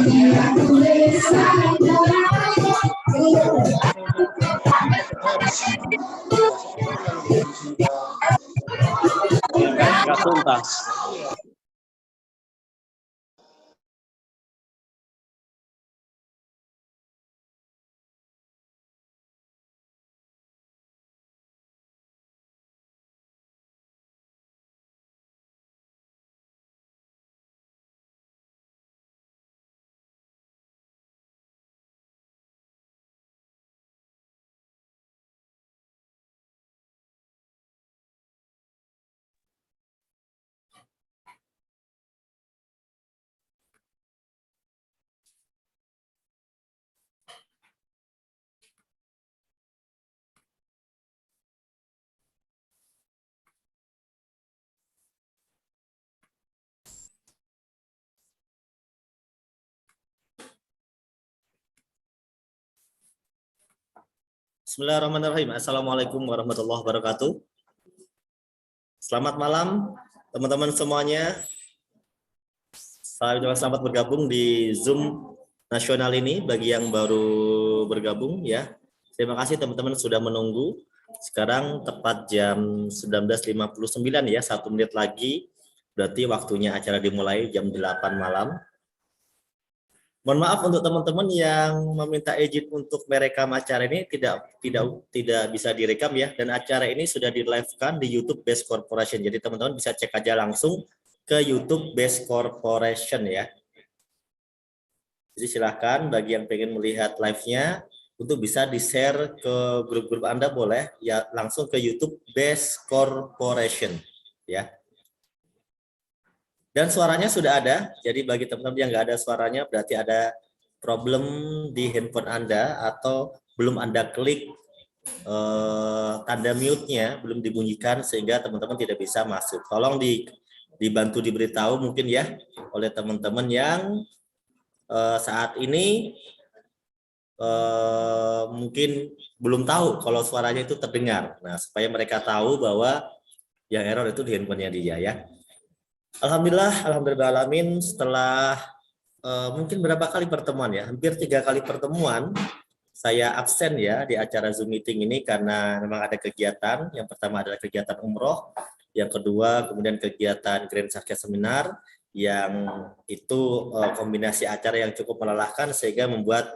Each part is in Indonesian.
Nggak tuntas. Bismillahirrahmanirrahim. Assalamualaikum warahmatullahi wabarakatuh. Selamat malam teman-teman semuanya. Selamat bergabung di Zoom nasional ini bagi yang baru bergabung ya. Terima kasih teman-teman sudah menunggu. Sekarang tepat jam 19.59 ya, 1 menit lagi. Berarti waktunya acara dimulai jam 8 malam. Mohon maaf untuk teman-teman yang meminta izin untuk merekam acara ini tidak bisa direkam ya, dan acara ini sudah di live-kan di YouTube Best Corporation. Jadi teman-teman bisa cek aja langsung ke YouTube Best Corporation ya. Jadi silahkan bagi yang pengen melihat live-nya untuk bisa di-share ke grup-grup Anda boleh ya, langsung ke YouTube Best Corporation ya. Dan suaranya sudah ada, jadi bagi teman-teman yang nggak ada suaranya berarti ada problem di handphone Anda atau belum Anda klik tanda mute-nya, belum dibunyikan sehingga teman-teman tidak bisa masuk. Tolong dibantu diberitahu mungkin ya oleh teman-teman yang saat ini mungkin belum tahu kalau suaranya itu terdengar. Nah, supaya mereka tahu bahwa yang error itu di handphonenya dia ya. Alhamdulillahirrahmanirrahim, setelah mungkin berapa kali pertemuan ya, hampir 3 kali pertemuan saya absen ya di acara Zoom meeting ini karena memang ada kegiatan. Yang pertama adalah kegiatan umroh, yang kedua kemudian kegiatan Grand Sakya Seminar, yang itu kombinasi acara yang cukup melelahkan sehingga membuat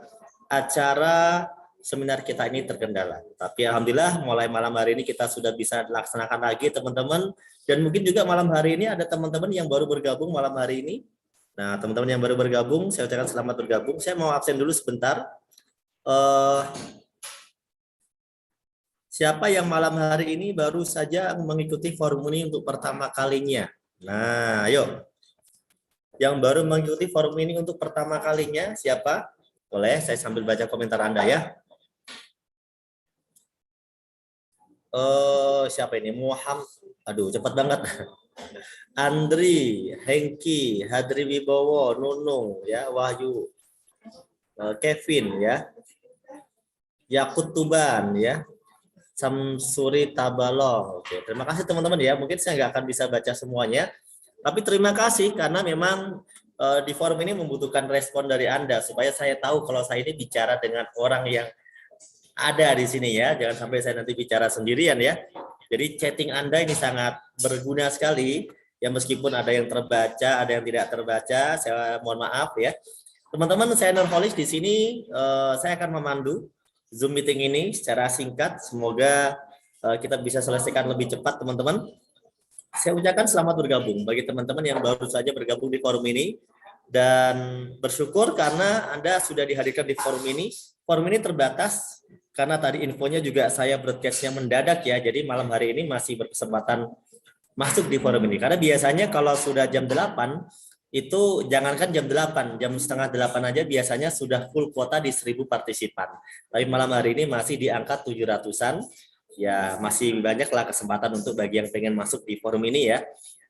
acara seminar kita ini terkendala. Tapi alhamdulillah mulai malam hari ini kita sudah bisa laksanakan lagi teman-teman. Dan mungkin juga malam hari ini ada teman-teman yang baru bergabung malam hari ini. Nah, teman-teman yang baru bergabung, saya ucapkan selamat bergabung. Saya mau absen dulu sebentar. Siapa yang malam hari ini baru saja mengikuti forum ini untuk pertama kalinya? Nah, ayo. Yang baru mengikuti forum ini untuk pertama kalinya, siapa? Boleh, saya sambil baca komentar Anda ya. Siapa ini? Muhammad. Aduh, cepat banget. Andri, Hengki, Hadri Wibowo, Nunung, ya, Wahyu, Kevin, ya, Yakut Tuban, ya, Samsuri Tabalong. Oke, terima kasih teman-teman ya. Mungkin saya nggak akan bisa baca semuanya, tapi terima kasih karena memang di forum ini membutuhkan respon dari Anda supaya saya tahu kalau saya ini bicara dengan orang yang ada di sini ya. Jangan sampai saya nanti bicara sendirian ya. Jadi chatting Anda ini sangat berguna sekali. Ya meskipun ada yang terbaca, ada yang tidak terbaca, saya mohon maaf ya. Teman-teman, saya Nurholis di sini, saya akan memandu Zoom meeting ini secara singkat. Semoga kita bisa selesaikan lebih cepat, teman-teman. Saya ucapkan selamat bergabung bagi teman-teman yang baru saja bergabung di forum ini. Dan bersyukur karena Anda sudah dihadirkan di forum ini. Forum ini terbatas karena tadi infonya juga saya broadcastnya mendadak ya. Jadi malam hari ini masih berkesempatan masuk di forum ini. Karena biasanya kalau sudah jam 8, itu jangankan jam 8, jam setengah 8 aja biasanya sudah full kuota di 1.000 partisipan. Tapi malam hari ini masih di angka 700-an. Ya masih banyaklah kesempatan untuk bagi yang pengen masuk di forum ini ya.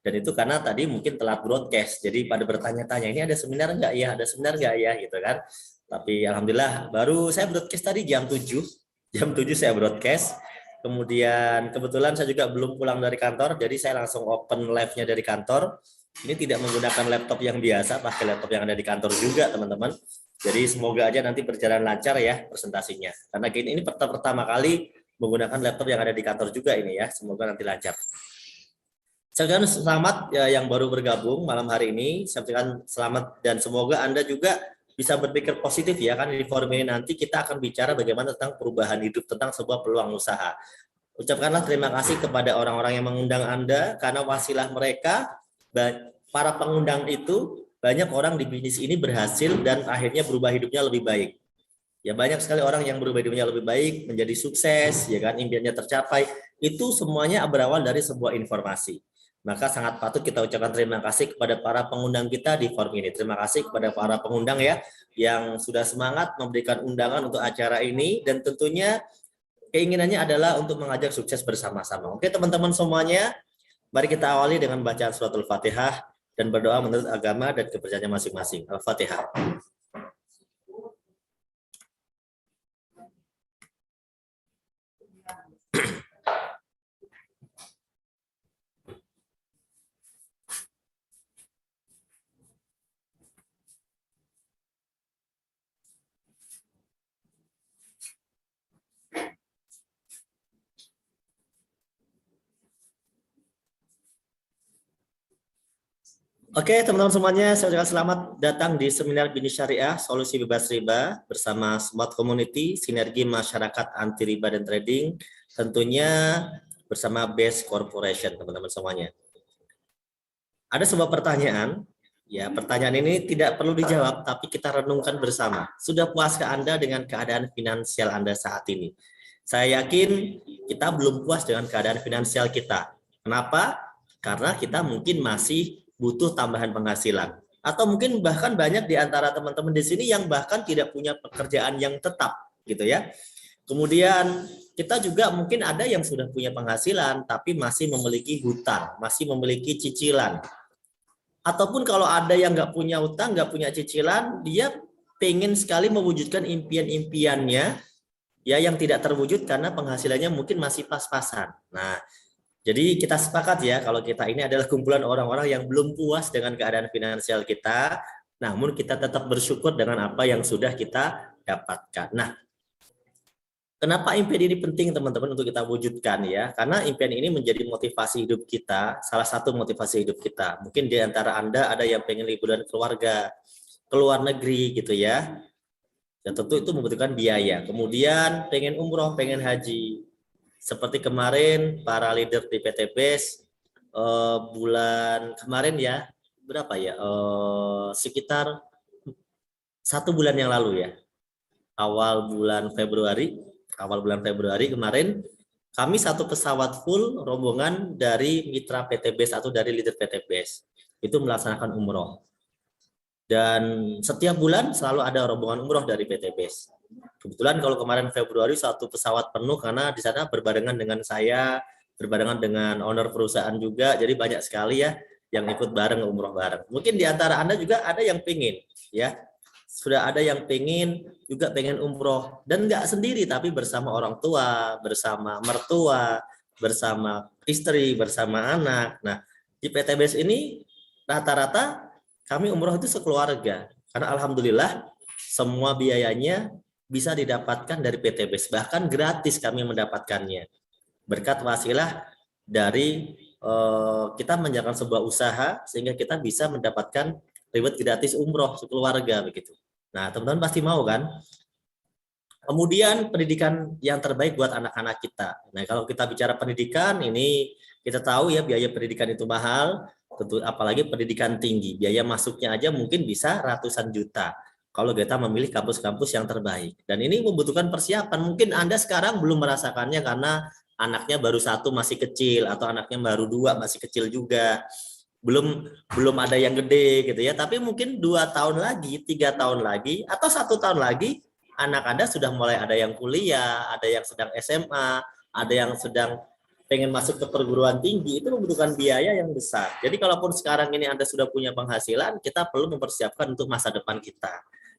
Dan itu karena tadi mungkin telat broadcast. Jadi pada bertanya-tanya, ini ada seminar enggak ya? Ada seminar enggak ya? Gitu kan. Tapi alhamdulillah baru saya broadcast tadi jam 7. Jam 7 saya broadcast. Kemudian kebetulan saya juga belum pulang dari kantor, jadi saya langsung open live-nya dari kantor. Ini tidak menggunakan laptop yang biasa, pakai laptop yang ada di kantor juga, teman-teman. Jadi semoga aja nanti berjalan lancar ya presentasinya. Karena ini pertama kali menggunakan laptop yang ada di kantor juga ini ya. Semoga nanti lancar. Saya ucapkan selamat ya, yang baru bergabung malam hari ini. Saya ucapkan selamat dan semoga Anda juga bisa berpikir positif ya. Kan di forum ini nanti kita akan bicara bagaimana tentang perubahan hidup, tentang sebuah peluang usaha. Ucapkanlah terima kasih kepada orang-orang yang mengundang Anda karena wasilah mereka, para pengundang itu, banyak orang di bisnis ini berhasil dan akhirnya berubah hidupnya lebih baik. Ya banyak sekali orang yang berubah hidupnya lebih baik, menjadi sukses, ya kan, impiannya tercapai. Itu semuanya berawal dari sebuah informasi. Maka sangat patut kita ucapkan terima kasih kepada para pengundang kita di forum ini. Terima kasih kepada para pengundang ya yang sudah semangat memberikan undangan untuk acara ini dan tentunya keinginannya adalah untuk mengajak sukses bersama-sama. Oke teman-teman semuanya, mari kita awali dengan bacaan suratul Fatihah dan berdoa menurut agama dan kepercayaan masing-masing. Al-Fatihah. Oke, teman-teman semuanya, saya ucapkan selamat datang di seminar Bisnis Syariah Solusi Bebas Riba bersama Smart Community, Sinergi Masyarakat Anti Riba dan Trading, tentunya bersama Base Corporation, teman-teman semuanya. Ada sebuah pertanyaan, ya pertanyaan ini tidak perlu dijawab, tapi kita renungkan bersama. Sudah puaskah Anda dengan keadaan finansial Anda saat ini? Saya yakin kita belum puas dengan keadaan finansial kita. Kenapa? Karena kita mungkin masih butuh tambahan penghasilan. Atau mungkin bahkan banyak di antara teman-teman di sini yang bahkan tidak punya pekerjaan yang tetap, gitu ya. Kemudian kita juga mungkin ada yang sudah punya penghasilan, tapi masih memiliki hutang, masih memiliki cicilan. Ataupun kalau ada yang nggak punya hutang, nggak punya cicilan, dia pengen sekali mewujudkan impian-impiannya, ya yang tidak terwujud karena penghasilannya mungkin masih pas-pasan. Nah, jadi kita sepakat ya kalau kita ini adalah kumpulan orang-orang yang belum puas dengan keadaan finansial kita, namun kita tetap bersyukur dengan apa yang sudah kita dapatkan. Nah, kenapa impian ini penting teman-teman untuk kita wujudkan ya? Karena impian ini menjadi motivasi hidup kita, salah satu motivasi hidup kita. Mungkin di antara Anda ada yang pengen liburan keluarga, ke luar negeri gitu ya. Dan tentu itu membutuhkan biaya. Kemudian pengen umroh, pengen haji. Seperti kemarin para leader di PT BES bulan kemarin ya, berapa ya? Sekitar 1 bulan yang lalu ya. Awal bulan Februari kemarin kami satu pesawat full rombongan dari mitra PT BES atau dari leader PT BES itu melaksanakan umroh. Dan setiap bulan selalu ada rombongan umroh dari PT BES. Kebetulan kalau kemarin Februari satu pesawat penuh karena di sana berbarengan dengan saya, berbarengan dengan owner perusahaan juga, jadi banyak sekali ya yang ikut bareng umroh bareng. Mungkin di antara Anda juga ada yang pengen, ya sudah ada yang pengen juga pengen umroh dan nggak sendiri tapi bersama orang tua, bersama mertua, bersama istri, bersama anak. Nah di PT BES ini rata-rata kami umroh itu sekeluarga karena alhamdulillah semua biayanya bisa didapatkan dari PT BES, bahkan gratis kami mendapatkannya berkat wasilah dari kita menjalankan sebuah usaha sehingga kita bisa mendapatkan reward gratis umroh sekeluarga begitu. Nah teman-teman pasti mau kan? Kemudian pendidikan yang terbaik buat anak-anak kita. Nah kalau kita bicara pendidikan ini kita tahu ya biaya pendidikan itu mahal, tentu apalagi pendidikan tinggi, biaya masuknya aja mungkin bisa ratusan juta kalau kita memilih kampus-kampus yang terbaik. Dan ini membutuhkan persiapan. Mungkin Anda sekarang belum merasakannya karena anaknya baru 1 masih kecil atau anaknya baru 2 masih kecil juga. Belum ada yang gede gitu ya. Tapi mungkin 2 tahun lagi, 3 tahun lagi, atau 1 tahun lagi anak Anda sudah mulai ada yang kuliah, ada yang sedang SMA, ada yang sedang pengen masuk ke perguruan tinggi, itu membutuhkan biaya yang besar. Jadi kalaupun sekarang ini Anda sudah punya penghasilan, kita perlu mempersiapkan untuk masa depan kita.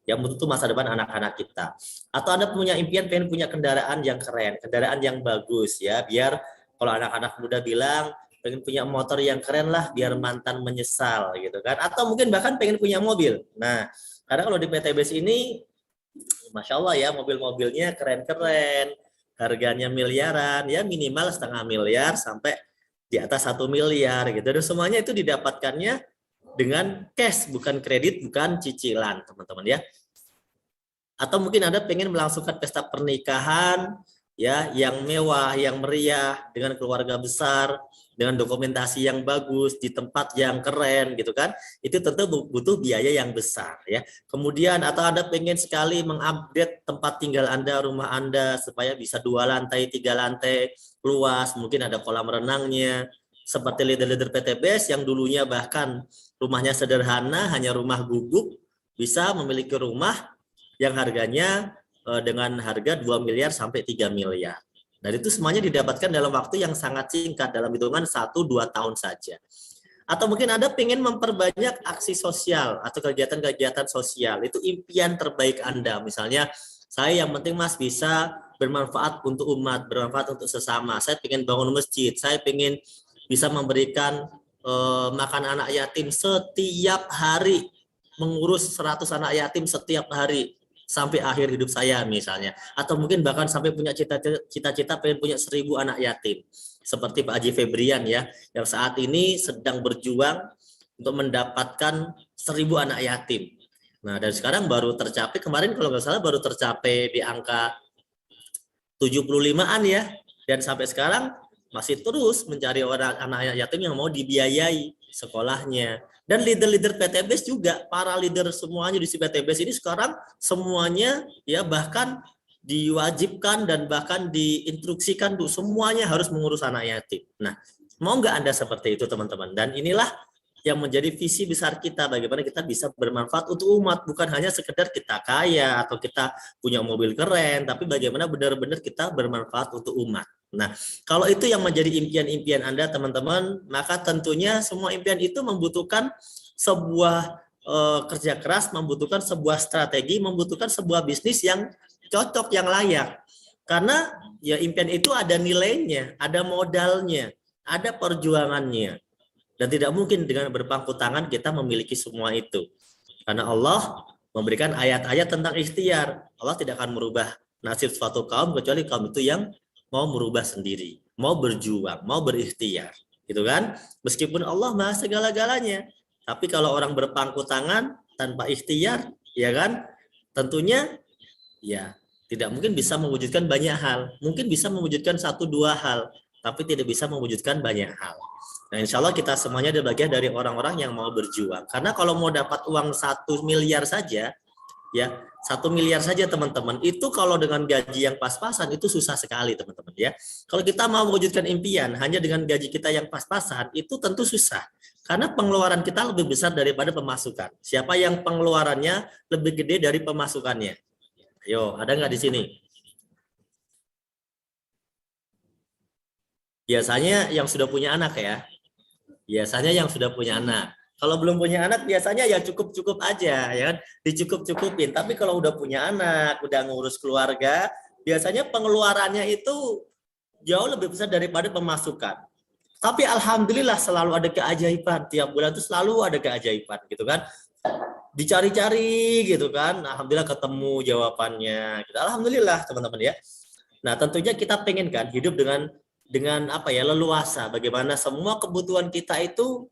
Yang untuk masa depan anak-anak kita. Atau Anda punya impian pengen punya kendaraan yang keren, kendaraan yang bagus ya, biar kalau anak-anak muda bilang pengen punya motor yang keren lah biar mantan menyesal gitu kan, atau mungkin bahkan pengen punya mobil. Nah, karena kalau di PTBS ini Masya Allah ya, mobil-mobilnya keren-keren, harganya miliaran, ya minimal setengah miliar sampai di atas 1 miliar gitu. Dan semuanya itu didapatkannya dengan cash, bukan kredit, bukan cicilan, teman-teman ya. Atau mungkin Anda pengen melangsungkan pesta pernikahan ya yang mewah, yang meriah dengan keluarga besar, dengan dokumentasi yang bagus di tempat yang keren gitu kan. Itu tentu butuh biaya yang besar ya. Kemudian atau Anda pengen sekali mengupdate tempat tinggal Anda, rumah Anda supaya bisa 2 lantai, 3 lantai, luas, mungkin ada kolam renangnya. Seperti leader-leader PTBS yang dulunya bahkan rumahnya sederhana, hanya rumah gubuk, bisa memiliki rumah yang harganya dengan harga 2 miliar sampai 3 miliar. Dan itu semuanya didapatkan dalam waktu yang sangat singkat, dalam hitungan 1-2 tahun saja. Atau mungkin Anda ingin memperbanyak aksi sosial atau kegiatan-kegiatan sosial. Itu impian terbaik Anda. Misalnya, saya yang penting Mas bisa bermanfaat untuk umat, bermanfaat untuk sesama. Saya ingin bangun masjid, saya ingin bisa memberikan makan anak yatim setiap hari, mengurus 100 anak yatim setiap hari sampai akhir hidup saya misalnya, atau mungkin bahkan sampai punya cita-cita pengen punya 1.000 anak yatim seperti Pak Haji Febrian ya, yang saat ini sedang berjuang untuk mendapatkan 1.000 anak yatim. Nah, dan sekarang baru tercapai, kemarin kalau nggak salah baru tercapai di angka 75-an ya, dan sampai sekarang masih terus mencari orang anak yatim yang mau dibiayai sekolahnya. Dan leader-leader PTBS juga, para leader semuanya di PTBS ini sekarang semuanya ya bahkan diwajibkan dan bahkan diinstruksikan tuh semuanya harus mengurus anak yatim. Nah, mau nggak Anda seperti itu teman-teman? Dan inilah yang menjadi visi besar kita, bagaimana kita bisa bermanfaat untuk umat, bukan hanya sekedar kita kaya atau kita punya mobil keren, tapi bagaimana benar-benar kita bermanfaat untuk umat. Nah, kalau itu yang menjadi impian-impian Anda teman-teman, maka tentunya semua impian itu membutuhkan sebuah kerja keras, membutuhkan sebuah strategi, membutuhkan sebuah bisnis yang cocok, yang layak. Karena ya impian itu ada nilainya, ada modalnya, ada perjuangannya. Dan tidak mungkin dengan berpangku tangan kita memiliki semua itu. Karena Allah memberikan ayat-ayat tentang ikhtiar. Allah tidak akan merubah nasib suatu kaum kecuali kaum itu yang mau merubah sendiri, mau berjuang, mau berikhtiar, gitu kan? Meskipun Allah Maha segala-galanya, tapi kalau orang berpangku tangan tanpa ikhtiar, ya kan? Tentunya ya tidak mungkin bisa mewujudkan banyak hal. Mungkin bisa mewujudkan 1-2 hal, tapi tidak bisa mewujudkan banyak hal. Nah, insya Allah kita semuanya adalah bagian dari orang-orang yang mau berjuang. Karena kalau mau dapat uang 1 miliar saja, ya 1 miliar saja teman-teman, itu kalau dengan gaji yang pas-pasan itu susah sekali teman-teman ya. Kalau kita mau mewujudkan impian hanya dengan gaji kita yang pas-pasan itu tentu susah, karena pengeluaran kita lebih besar daripada pemasukan. Siapa yang pengeluarannya lebih gede dari pemasukannya? Ayo, ada nggak di sini? Biasanya yang sudah punya anak ya. Biasanya yang sudah punya anak. Kalau belum punya anak biasanya ya cukup-cukup aja ya kan, dicukup-cukupin. Tapi kalau udah punya anak, udah ngurus keluarga, biasanya pengeluarannya itu jauh lebih besar daripada pemasukan. Tapi alhamdulillah selalu ada keajaiban, tiap bulan itu selalu ada keajaiban gitu kan. Dicari-cari gitu kan, alhamdulillah ketemu jawabannya. Alhamdulillah teman-teman ya. Nah, tentunya kita pengen kan hidup dengan apa ya, leluasa, bagaimana semua kebutuhan kita itu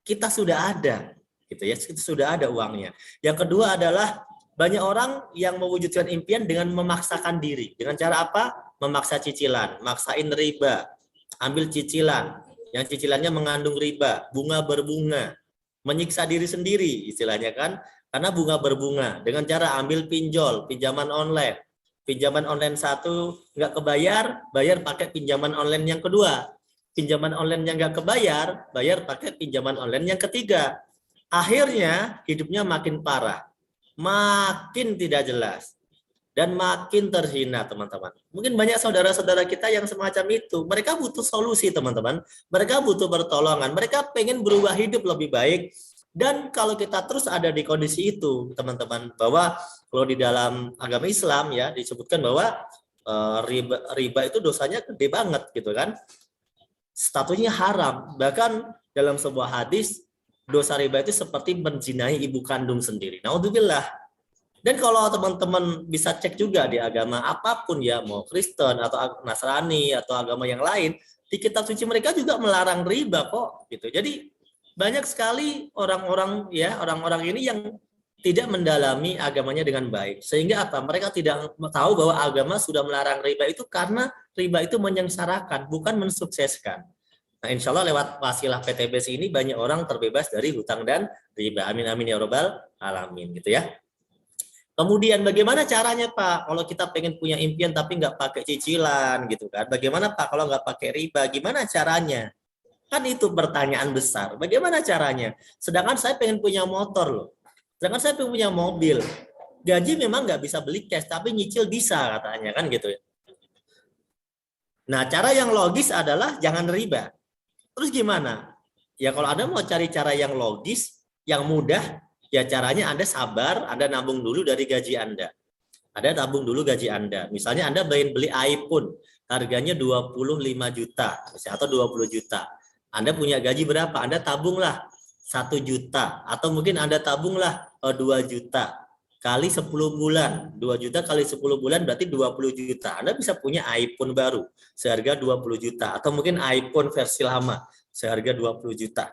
kita sudah ada gitu ya, kita sudah ada uangnya. Yang kedua adalah banyak orang yang mewujudkan impian dengan memaksakan diri. Dengan cara apa? Memaksa cicilan, maksain riba, ambil cicilan yang cicilannya mengandung riba, bunga berbunga, menyiksa diri sendiri istilahnya kan, karena bunga berbunga, dengan cara ambil pinjol, pinjaman online. Pinjaman online satu nggak kebayar, bayar pakai pinjaman online yang kedua. Pinjaman online yang nggak kebayar, bayar pakai pinjaman online yang ketiga. Akhirnya hidupnya makin parah, makin tidak jelas, dan makin terhina teman-teman. Mungkin banyak saudara-saudara kita yang semacam itu. Mereka butuh solusi teman-teman. Mereka butuh pertolongan. Mereka pengen berubah hidup lebih baik. Dan kalau kita terus ada di kondisi itu teman-teman, bahwa kalau di dalam agama Islam ya disebutkan bahwa riba itu dosanya gede banget gitu kan. statusnya haram. Bahkan dalam sebuah hadis, dosa riba itu seperti menzinahi ibu kandung sendiri. Naudzubillah. Dan kalau teman-teman bisa cek juga di agama apapun ya, mau Kristen atau Nasrani atau agama yang lain, di kitab suci mereka juga melarang riba kok, gitu. Jadi banyak sekali orang-orang ya, orang-orang ini yang tidak mendalami agamanya dengan baik. Sehingga apa? Mereka tidak tahu bahwa agama sudah melarang riba itu karena riba itu menyengsarakan, bukan mensukseskan. Nah, insya Allah lewat wasilah PTBS ini banyak orang terbebas dari hutang dan riba. Amin amin ya robbal alamin, gitu ya. Kemudian bagaimana caranya Pak kalau kita pengen punya impian tapi nggak pakai cicilan gitu kan? Bagaimana Pak kalau nggak pakai riba? Gimana caranya? Kan itu pertanyaan besar. Bagaimana caranya? Sedangkan saya pengen punya motor loh. Sedangkan saya pengen punya mobil. Gaji memang nggak bisa beli cash tapi nyicil bisa katanya kan gitu ya. Nah cara yang logis adalah jangan riba. Terus gimana? Ya kalau Anda mau cari cara yang logis, yang mudah, ya caranya Anda sabar, Anda nabung dulu dari gaji Anda. Anda tabung dulu gaji Anda. Misalnya Anda beli iPhone, harganya 25 juta atau 20 juta. Anda punya gaji berapa? Anda tabunglah 1 juta. Atau mungkin Anda tabunglah 2 juta. Kali 10 bulan. 2 juta kali 10 bulan berarti 20 juta. Anda bisa punya iPhone baru seharga 20 juta. Atau mungkin iPhone versi lama seharga 20 juta.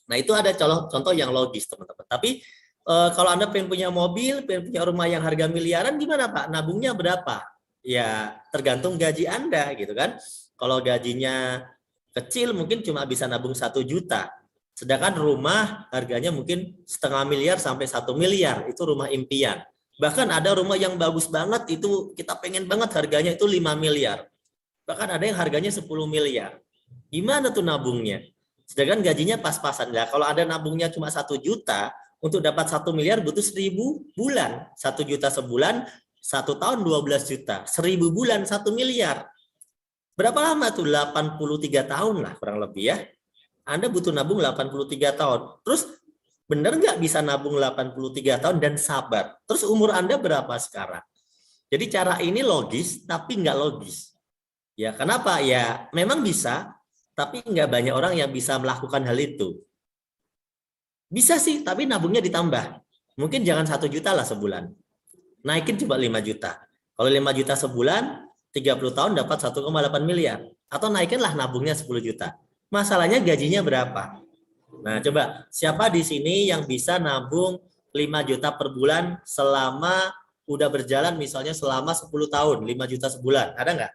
Nah itu ada contoh yang logis teman-teman. Tapi kalau Anda pengen punya mobil, pengen punya rumah yang harga miliaran, gimana Pak? Nabungnya berapa? Ya tergantung gaji Anda gitu kan. Kalau gajinya kecil mungkin cuma bisa nabung 1 juta. Sedangkan rumah harganya mungkin 0,5 miliar sampai 1 miliar. Itu rumah impian. Bahkan ada rumah yang bagus banget, itu kita pengen banget harganya itu 5 miliar. Bahkan ada yang harganya 10 miliar. Gimana tuh nabungnya? Sedangkan gajinya pas-pasan. Nah, kalau ada nabungnya cuma 1 juta, untuk dapat 1 miliar butuh 1000 bulan. 1 juta sebulan, 1 tahun 12 juta. 1000 bulan 1 miliar. Berapa lama tuh? 83 tahun lah kurang lebih ya. Anda butuh nabung 83 tahun. Terus benar nggak bisa nabung 83 tahun dan sabar? Terus umur Anda berapa sekarang? Jadi cara ini logis tapi nggak logis. Ya, kenapa? Ya memang bisa, tapi nggak banyak orang yang bisa melakukan hal itu. Bisa sih, tapi nabungnya ditambah. Mungkin jangan 1 juta lah sebulan. Naikin coba 5 juta. Kalau 5 juta sebulan, 30 tahun dapat 1,8 miliar. Atau naikinlah nabungnya 10 juta. Masalahnya gajinya berapa? Nah, coba siapa di sini yang bisa nabung 5 juta per bulan selama udah berjalan misalnya selama 10 tahun, 5 juta sebulan. Ada nggak?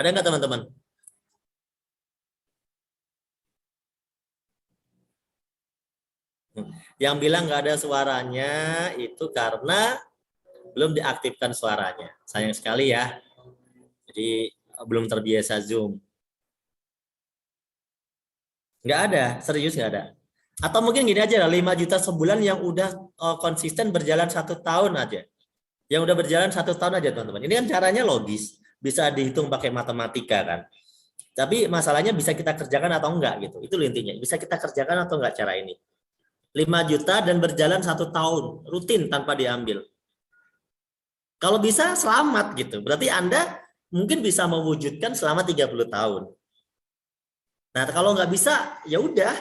Ada nggak teman-teman? Yang bilang nggak ada suaranya itu karena belum diaktifkan suaranya. Sayang sekali ya. Jadi belum terbiasa Zoom. Nggak ada, serius nggak ada. Atau mungkin gini aja lah, 5 juta sebulan yang udah konsisten berjalan 1 tahun aja. Yang udah berjalan 1 tahun aja teman-teman. Ini kan caranya logis. Bisa dihitung pakai matematika kan. Tapi masalahnya bisa kita kerjakan atau enggak gitu. Itu intinya. Bisa kita kerjakan atau enggak cara ini. 5 juta dan berjalan 1 tahun. Rutin tanpa diambil. Kalau bisa selamat gitu. Berarti Anda mungkin bisa mewujudkan selama 30 tahun. Nah, kalau nggak bisa, ya udah.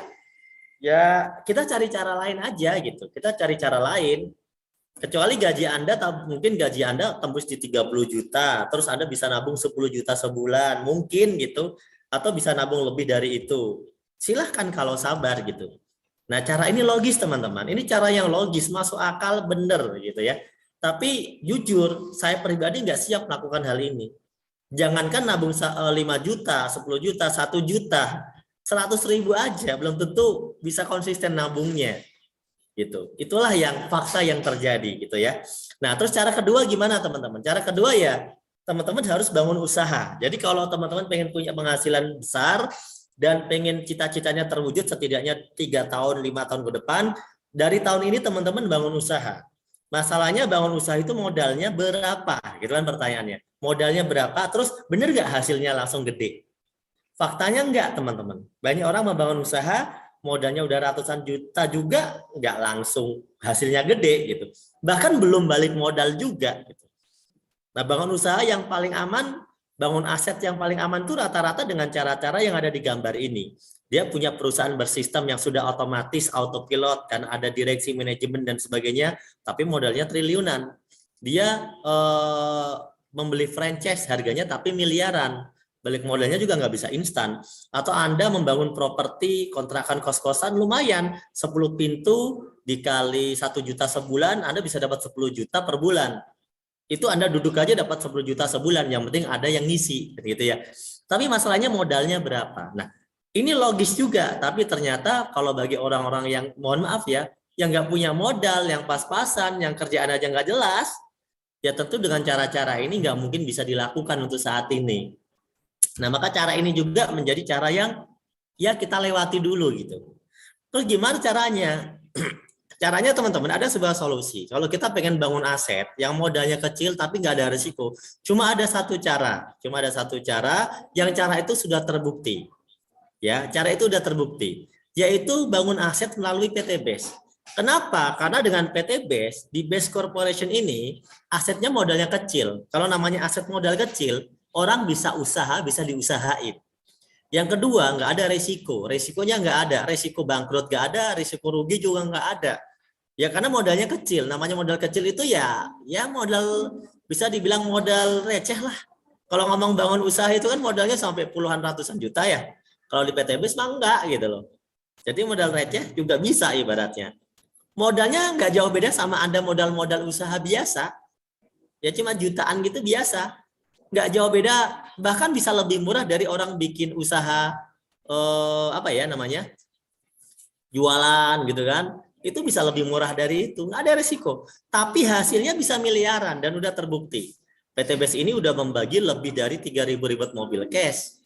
Ya, kita cari cara lain aja gitu. Kita cari cara lain. Kecuali gaji Anda, mungkin gaji Anda tembus di 30 juta, terus Anda bisa nabung 10 juta sebulan, mungkin gitu. Atau bisa nabung lebih dari itu. Silahkan kalau sabar gitu. Nah, cara ini logis teman-teman. Ini cara yang logis, masuk akal, bener gitu ya. Tapi jujur, saya pribadi nggak siap melakukan hal ini. Jangankan nabung 5 juta, 10 juta, 1 juta, 100.000 aja, belum tentu bisa konsisten nabungnya. Gitu. Itulah yang fakta yang terjadi gitu ya. Nah, terus cara kedua gimana teman-teman? Cara kedua ya, teman-teman harus bangun usaha. Jadi kalau teman-teman pengen punya penghasilan besar dan pengen cita-citanya terwujud setidaknya 3 tahun, 5 tahun ke depan, dari tahun ini teman-teman bangun usaha. Masalahnya bangun usaha itu modalnya berapa? Gitu kan pertanyaannya. Modalnya berapa? Terus benar nggak hasilnya langsung gede? Faktanya enggak, teman-teman. Banyak orang membangun usaha, modalnya udah ratusan juta juga, nggak langsung hasilnya gede gitu. Bahkan belum balik modal juga gitu. Nah, bangun usaha yang paling aman Bangun aset yang paling aman tuh rata-rata dengan cara-cara yang ada di gambar ini. Dia punya perusahaan bersistem yang sudah otomatis, autopilot, kan ada direksi manajemen dan sebagainya, tapi modalnya triliunan. Dia membeli franchise harganya tapi miliaran. Balik modalnya juga nggak bisa instan. Atau Anda membangun properti, kontrakan kos-kosan lumayan, 10 pintu dikali 1 juta sebulan, Anda bisa dapat 10 juta per bulan. Itu Anda duduk aja dapat 10 juta sebulan, yang penting ada yang ngisi gitu ya. Tapi masalahnya modalnya berapa. Nah, ini logis juga, tapi ternyata kalau bagi orang-orang yang mohon maaf ya, yang nggak punya modal, yang pas-pasan, yang kerjaan aja nggak jelas, ya tentu dengan cara-cara ini nggak mungkin bisa dilakukan untuk saat ini. Nah, maka cara ini juga menjadi cara yang ya kita lewati dulu gitu. Terus gimana caranya? Caranya teman-teman ada sebuah solusi. Kalau kita pengen bangun aset yang modalnya kecil tapi nggak ada risiko, cuma ada satu cara. Cuma ada satu cara, yang cara itu sudah terbukti. Ya, cara itu sudah terbukti, yaitu bangun aset melalui PT BES. Kenapa? Karena dengan PT BES, di BES Corporation ini, asetnya modalnya kecil. Kalau namanya aset modal kecil, orang bisa usaha, bisa diusahain. Yang kedua, nggak ada resiko. Resikonya nggak ada. Resiko bangkrut nggak ada, resiko rugi juga nggak ada. Ya karena modalnya kecil. Namanya modal kecil itu ya modal bisa dibilang modal receh lah. Kalau ngomong bangun usaha itu kan modalnya sampai puluhan ratusan juta ya. Kalau di PT BES mah enggak gitu loh. Jadi modal receh juga bisa ibaratnya. Modalnya nggak jauh beda sama Anda modal-modal usaha biasa. Ya cuma jutaan gitu biasa. Nggak jauh beda, bahkan bisa lebih murah dari orang bikin usaha apa ya namanya? Jualan gitu kan. Itu bisa lebih murah dari itu, nggak ada risiko. Tapi hasilnya bisa miliaran dan udah terbukti. PT BES ini udah membagi lebih dari 3.000 ribet mobil cash.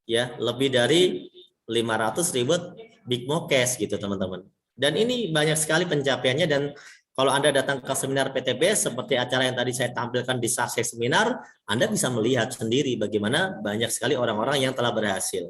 Ya, lebih dari 500 ribet big mo cash gitu teman-teman. Dan ini banyak sekali pencapaiannya, dan kalau Anda datang ke seminar PT BES seperti acara yang tadi saya tampilkan di Sukses Seminar, Anda bisa melihat sendiri bagaimana banyak sekali orang-orang yang telah berhasil.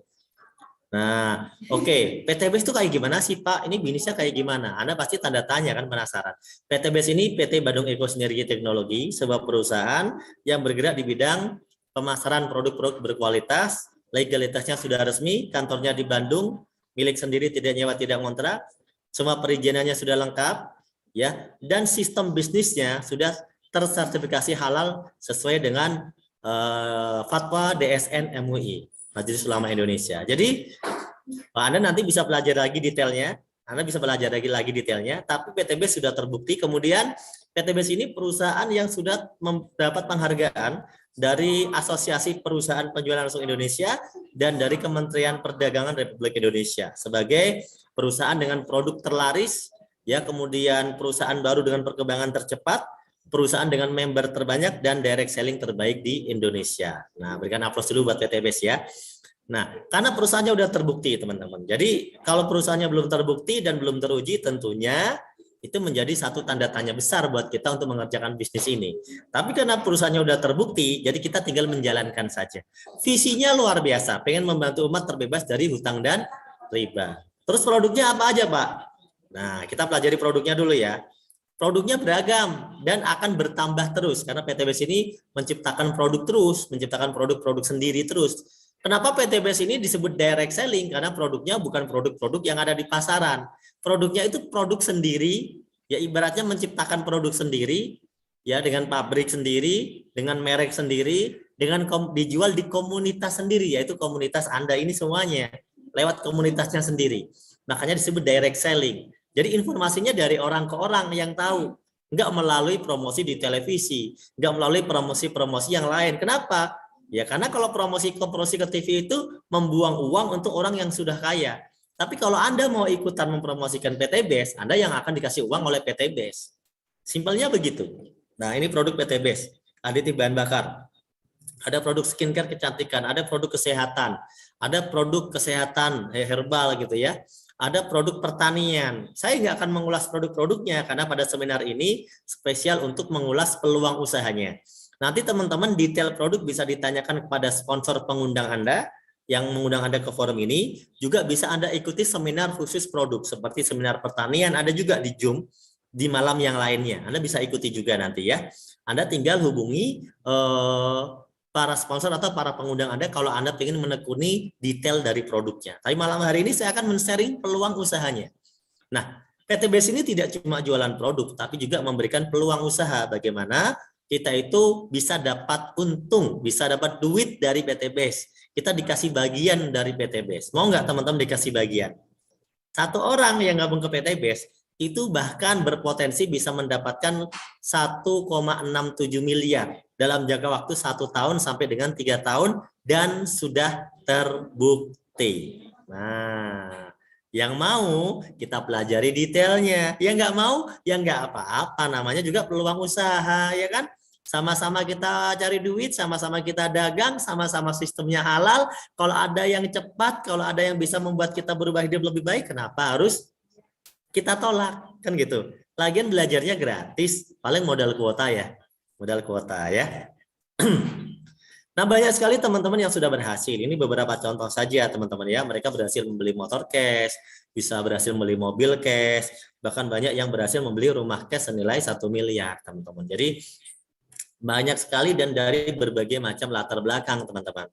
Nah, oke. PT BES itu kayak gimana sih Pak? Ini bisnisnya kayak gimana? Anda pasti tanda tanya kan, penasaran. PT BES ini PT Badung Eko Sinergi Teknologi, sebuah perusahaan yang bergerak di bidang pemasaran produk-produk berkualitas, legalitasnya sudah resmi, kantornya di Bandung, milik sendiri, tidak nyewa, tidak ngontrak, semua perizinannya sudah lengkap, ya, dan sistem bisnisnya sudah tersertifikasi halal sesuai dengan fatwa DSN MUI. Majelis Ulama Indonesia. Jadi Anda nanti bisa belajar lagi detailnya, tapi PT BES sudah terbukti. Kemudian PT BES ini perusahaan yang sudah mendapat penghargaan dari Asosiasi Perusahaan Penjualan Langsung Indonesia dan dari Kementerian Perdagangan Republik Indonesia sebagai perusahaan dengan produk terlaris, ya, kemudian perusahaan baru dengan perkembangan tercepat, perusahaan dengan member terbanyak, dan direct selling terbaik di Indonesia. Nah, berikan aplaus dulu buat PT BES ya. Nah, karena perusahaannya udah terbukti teman-teman. Jadi kalau perusahaannya belum terbukti dan belum teruji, tentunya itu menjadi satu tanda tanya besar buat kita untuk mengerjakan bisnis ini. Tapi karena perusahaannya udah terbukti, jadi kita tinggal menjalankan saja. Visinya luar biasa, pengen membantu umat terbebas dari hutang dan riba. Terus produknya apa aja Pak? Nah, kita pelajari produknya dulu ya. Produknya beragam dan akan bertambah terus karena PT BES ini menciptakan produk terus, menciptakan produk-produk sendiri terus. Kenapa PT BES ini disebut direct selling? Karena produknya bukan produk-produk yang ada di pasaran. Produknya itu produk sendiri, ya ibaratnya menciptakan produk sendiri, ya dengan pabrik sendiri, dengan merek sendiri, dengan dijual di komunitas sendiri, yaitu komunitas Anda ini semuanya, lewat komunitasnya sendiri. Makanya disebut direct selling. Jadi informasinya dari orang ke orang yang tahu, nggak melalui promosi di televisi, nggak melalui promosi-promosi yang lain. Kenapa? Ya karena kalau promosi ke TV itu membuang uang untuk orang yang sudah kaya. Tapi kalau Anda mau ikutan mempromosikan PT BES, Anda yang akan dikasih uang oleh PT BES. Simpelnya begitu. Nah, ini produk PT BES, aditif bahan bakar. Ada produk skincare kecantikan, ada produk kesehatan, ada produk kesehatan herbal gitu ya. Ada produk pertanian. Saya nggak akan mengulas produk-produknya karena pada seminar ini spesial untuk mengulas peluang usahanya. Nanti teman-teman detail produk bisa ditanyakan kepada sponsor pengundang Anda yang mengundang Anda ke forum ini. Juga bisa Anda ikuti seminar khusus produk seperti seminar pertanian, ada juga di Zoom di malam yang lainnya. Anda bisa ikuti juga nanti ya. Anda tinggal hubungi para sponsor atau para pengundang Anda kalau Anda ingin menekuni detail dari produknya. Tapi malam hari ini saya akan men-sharing peluang usahanya. Nah, PTBS ini tidak cuma jualan produk, tapi juga memberikan peluang usaha. Bagaimana kita itu bisa dapat untung, bisa dapat duit dari PTBS. Kita dikasih bagian dari PTBS. Mau nggak teman-teman dikasih bagian? Satu orang yang gabung ke PTBS itu bahkan berpotensi bisa mendapatkan 1,67 miliar dalam jangka waktu 1 tahun sampai dengan 3 tahun dan sudah terbukti. Nah, yang mau kita pelajari detailnya, yang nggak mau ya nggak apa-apa, namanya juga peluang usaha, ya kan? Sama-sama kita cari duit, sama-sama kita dagang, sama-sama sistemnya halal. Kalau ada yang cepat, kalau ada yang bisa membuat kita berubah hidup lebih baik, kenapa harus kita tolak? Kan gitu. Lagian belajarnya gratis, paling modal kuota ya. Modal kuota ya. Nah, banyak sekali teman-teman yang sudah berhasil. Ini beberapa contoh saja teman-teman ya. Mereka berhasil membeli motor cash, bisa berhasil membeli mobil cash, bahkan banyak yang berhasil membeli rumah cash senilai 1 miliar teman-teman. Jadi banyak sekali dan dari berbagai macam latar belakang teman-teman.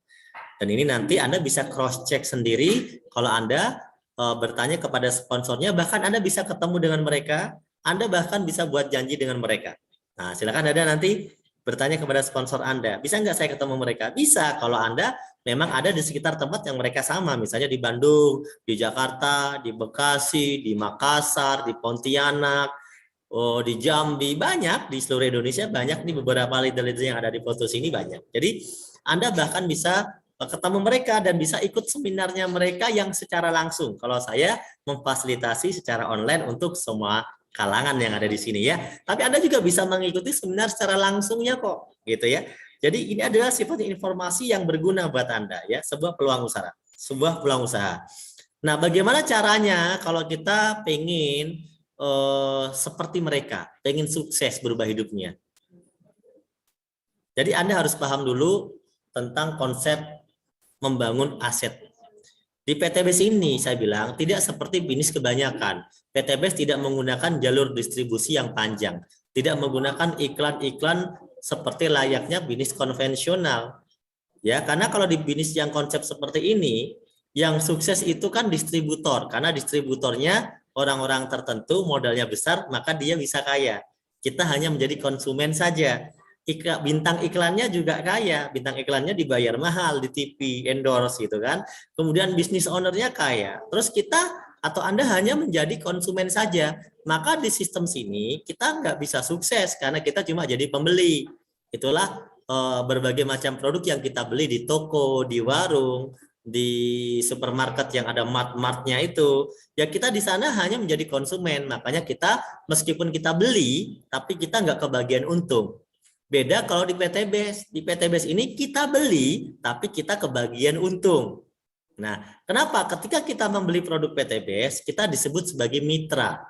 Dan ini nanti Anda bisa cross check sendiri kalau Anda bertanya kepada sponsornya, bahkan Anda bisa ketemu dengan mereka, Anda bahkan bisa buat janji dengan mereka. Nah, silakan Anda nanti bertanya kepada sponsor Anda, bisa nggak saya ketemu mereka? Bisa kalau Anda memang ada di sekitar tempat yang mereka sama, misalnya di Bandung, di Jakarta, di Bekasi, di Makassar, di Pontianak, oh, di Jambi, banyak di seluruh Indonesia, banyak nih beberapa leader-leader yang ada di foto sini banyak. Jadi Anda bahkan bisa ketemu mereka dan bisa ikut seminarnya mereka yang secara langsung. Kalau saya memfasilitasi secara online untuk semua kalangan yang ada di sini ya. Tapi Anda juga bisa mengikuti seminar secara langsungnya kok, gitu ya. Jadi ini adalah sifatnya informasi yang berguna buat Anda ya, sebuah peluang usaha, sebuah peluang usaha. Nah, bagaimana caranya kalau kita pengen seperti mereka, pengen sukses berubah hidupnya? Jadi Anda harus paham dulu tentang konsep membangun aset. Di PTBS ini saya bilang tidak seperti bisnis kebanyakan. PTBS tidak menggunakan jalur distribusi yang panjang, tidak menggunakan iklan-iklan seperti layaknya bisnis konvensional. Ya, karena kalau di bisnis yang konsep seperti ini, yang sukses itu kan distributor, karena distributornya orang-orang tertentu modalnya besar, maka dia bisa kaya. Kita hanya menjadi konsumen saja. Bintang iklannya juga kaya, bintang iklannya dibayar mahal di TV, endorse gitu kan. Kemudian bisnis ownernya kaya. Terus kita atau Anda hanya menjadi konsumen saja. Maka di sistem sini kita nggak bisa sukses karena kita cuma jadi pembeli. Itulah berbagai macam produk yang kita beli di toko, di warung, di supermarket yang ada mart-martnya itu, ya kita di sana hanya menjadi konsumen. Makanya kita meskipun kita beli, tapi kita nggak kebagian untung. Beda kalau di PTBS. Di PTBS ini kita beli, tapi kita kebagian untung. Nah, kenapa? Ketika kita membeli produk PTBS, kita disebut sebagai mitra.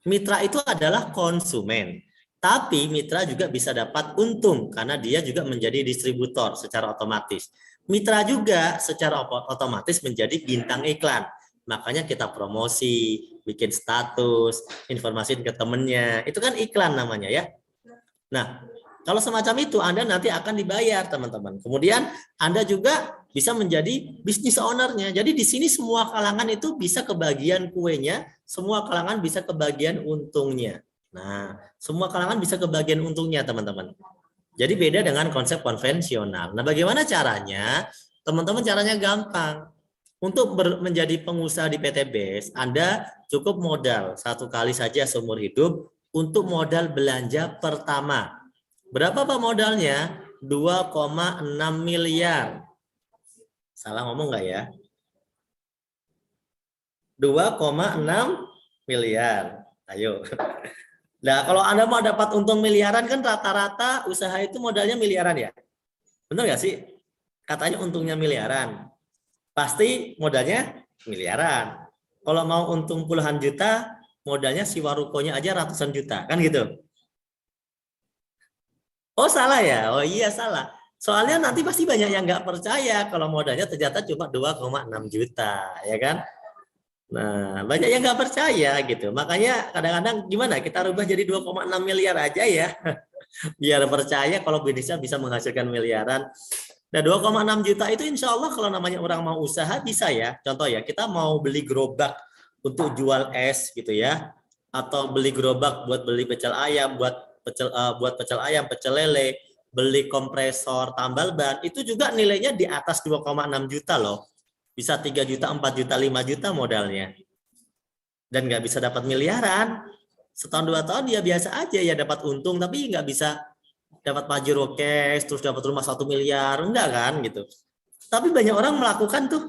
Mitra itu adalah konsumen. Tapi mitra juga bisa dapat untung karena dia juga menjadi distributor secara otomatis. Mitra juga secara otomatis menjadi bintang iklan. Makanya kita promosi, bikin status, informasi ke temennya. Itu kan iklan namanya ya. Nah, kalau semacam itu Anda nanti akan dibayar teman-teman. Kemudian Anda juga bisa menjadi bisnis ownernya. Jadi di sini semua kalangan itu bisa kebagian kuenya, semua kalangan bisa kebagian untungnya. Nah, semua kalangan bisa kebagian untungnya teman-teman. Jadi beda dengan konsep konvensional. Nah, bagaimana caranya? Teman-teman caranya gampang. Untuk menjadi pengusaha di PTBS, Anda cukup modal 1 kali saja seumur hidup untuk modal belanja pertama. Berapa Pak modalnya? 2,6 miliar. Salah ngomong nggak ya? 2,6 miliar. Ayo. Nah, kalau Anda mau dapat untung miliaran kan rata-rata usaha itu modalnya miliaran ya. Benar nggak sih? Katanya untungnya miliaran. Pasti modalnya miliaran. Kalau mau untung puluhan juta, modalnya si warukonya aja ratusan juta. Kan gitu. Oh salah ya? Oh iya salah. Soalnya nanti pasti banyak yang nggak percaya kalau modalnya ternyata cuma 2,6 juta. Ya kan? Nah, banyak yang nggak percaya gitu. Makanya kadang-kadang gimana kita rubah jadi 2,6 miliar aja ya. Biar percaya kalau bisnisnya bisa menghasilkan miliaran. Nah, 2,6 juta itu insya Allah kalau namanya orang mau usaha bisa ya. Contoh ya, kita mau beli gerobak untuk jual es gitu ya. Atau beli gerobak buat beli pecel ayam, buat pecel ayam, pecel lele, beli kompresor, tambal ban, itu juga nilainya di atas 2,6 juta loh. Bisa 3 juta, 4 juta, 5 juta modalnya. Dan nggak bisa dapat miliaran. Setahun 2 tahun ya biasa aja ya dapat untung, tapi nggak bisa dapat pajero cash, terus dapat rumah 1 miliar, enggak kan gitu. Tapi banyak orang melakukan tuh,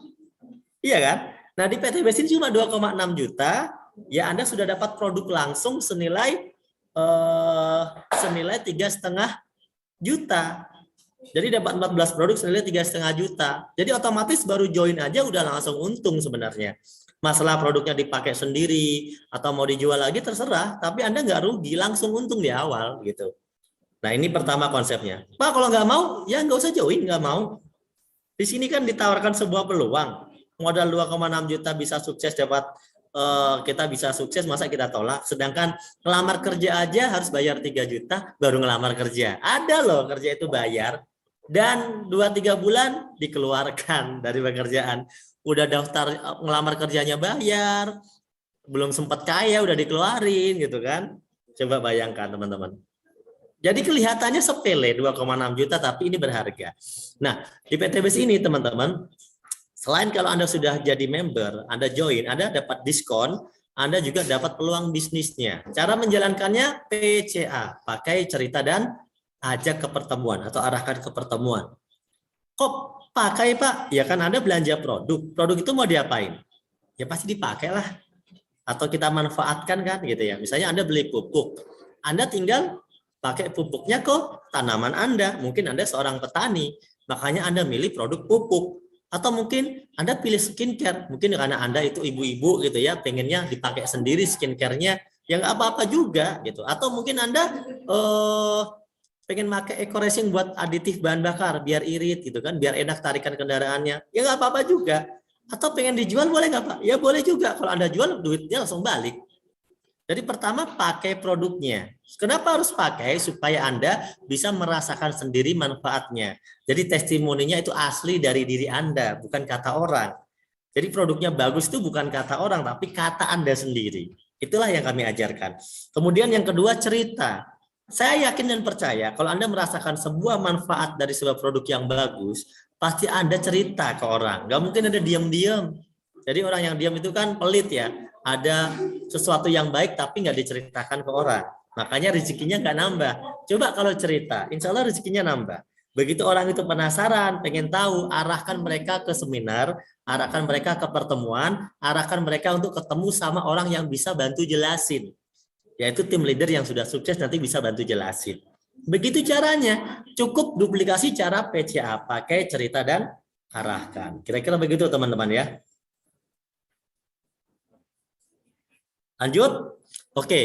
iya kan? Nah di PTBS ini cuma 2,6 juta, ya Anda sudah dapat produk langsung senilai 3,5 juta. Jadi dapat 14 produk senilai 3,5 juta. Jadi otomatis baru join aja udah langsung untung sebenarnya. Masalah produknya dipakai sendiri atau mau dijual lagi terserah, tapi Anda nggak rugi, langsung untung di awal gitu. Nah ini pertama konsepnya. Pak kalau nggak mau, ya nggak usah join, nggak mau. Di sini kan ditawarkan sebuah peluang. Modal 2,6 juta bisa sukses dapat, kita bisa sukses, masa kita tolak. Sedangkan ngelamar kerja aja harus bayar 3 juta baru ngelamar kerja. Ada loh kerja itu bayar. Dan 2-3 bulan dikeluarkan dari pekerjaan. Udah daftar ngelamar kerjanya bayar, belum sempat kaya udah dikeluarin gitu kan. Coba bayangkan teman-teman. Jadi kelihatannya sepele 2,6 juta tapi ini berharga. Nah, di PTBS ini teman-teman, selain kalau Anda sudah jadi member, Anda join, Anda dapat diskon, Anda juga dapat peluang bisnisnya. Cara menjalankannya PCA, pakai cerita dan ajak ke pertemuan atau arahkan ke pertemuan. Kok pakai Pak? Ya kan Anda belanja produk. Produk itu mau diapain? Ya pasti dipakai lah. Atau kita manfaatkan kan gitu ya. Misalnya Anda beli pupuk. Anda tinggal pakai pupuknya ke tanaman Anda. Mungkin Anda seorang petani. Makanya Anda milih produk pupuk. Atau mungkin Anda pilih skincare. Mungkin karena Anda itu ibu-ibu gitu ya. Pengennya dipakai sendiri skincare-nya. Ya nggak apa-apa juga gitu. Atau mungkin Anda pengen pakai eco racing buat aditif bahan bakar biar irit gitu kan, biar enak tarikan kendaraannya, ya nggak apa-apa juga. Atau pengen dijual boleh nggak Pak? Ya boleh juga. Kalau Anda jual duitnya langsung balik. Jadi pertama pakai produknya. Kenapa harus pakai? Supaya Anda bisa merasakan sendiri manfaatnya. Jadi testimoninya itu asli dari diri Anda, bukan kata orang. Jadi produknya bagus itu bukan kata orang, tapi kata Anda sendiri. Itulah yang kami ajarkan. Kemudian yang kedua cerita. Saya yakin dan percaya kalau Anda merasakan sebuah manfaat dari sebuah produk yang bagus, pasti Anda cerita ke orang. Nggak mungkin ada diam-diam. Jadi orang yang diam itu kan pelit ya. Ada sesuatu yang baik tapi nggak diceritakan ke orang. Makanya rezekinya nggak nambah. Coba kalau cerita, insya Allah rezekinya nambah. Begitu orang itu penasaran, pengen tahu, arahkan mereka ke seminar, arahkan mereka ke pertemuan, arahkan mereka untuk ketemu sama orang yang bisa bantu jelasin. Yaitu tim leader yang sudah sukses nanti bisa bantu jelasin. Begitu caranya, cukup duplikasi cara PCA, pakai cerita dan arahkan. Kira-kira begitu teman-teman ya. Lanjut? Oke.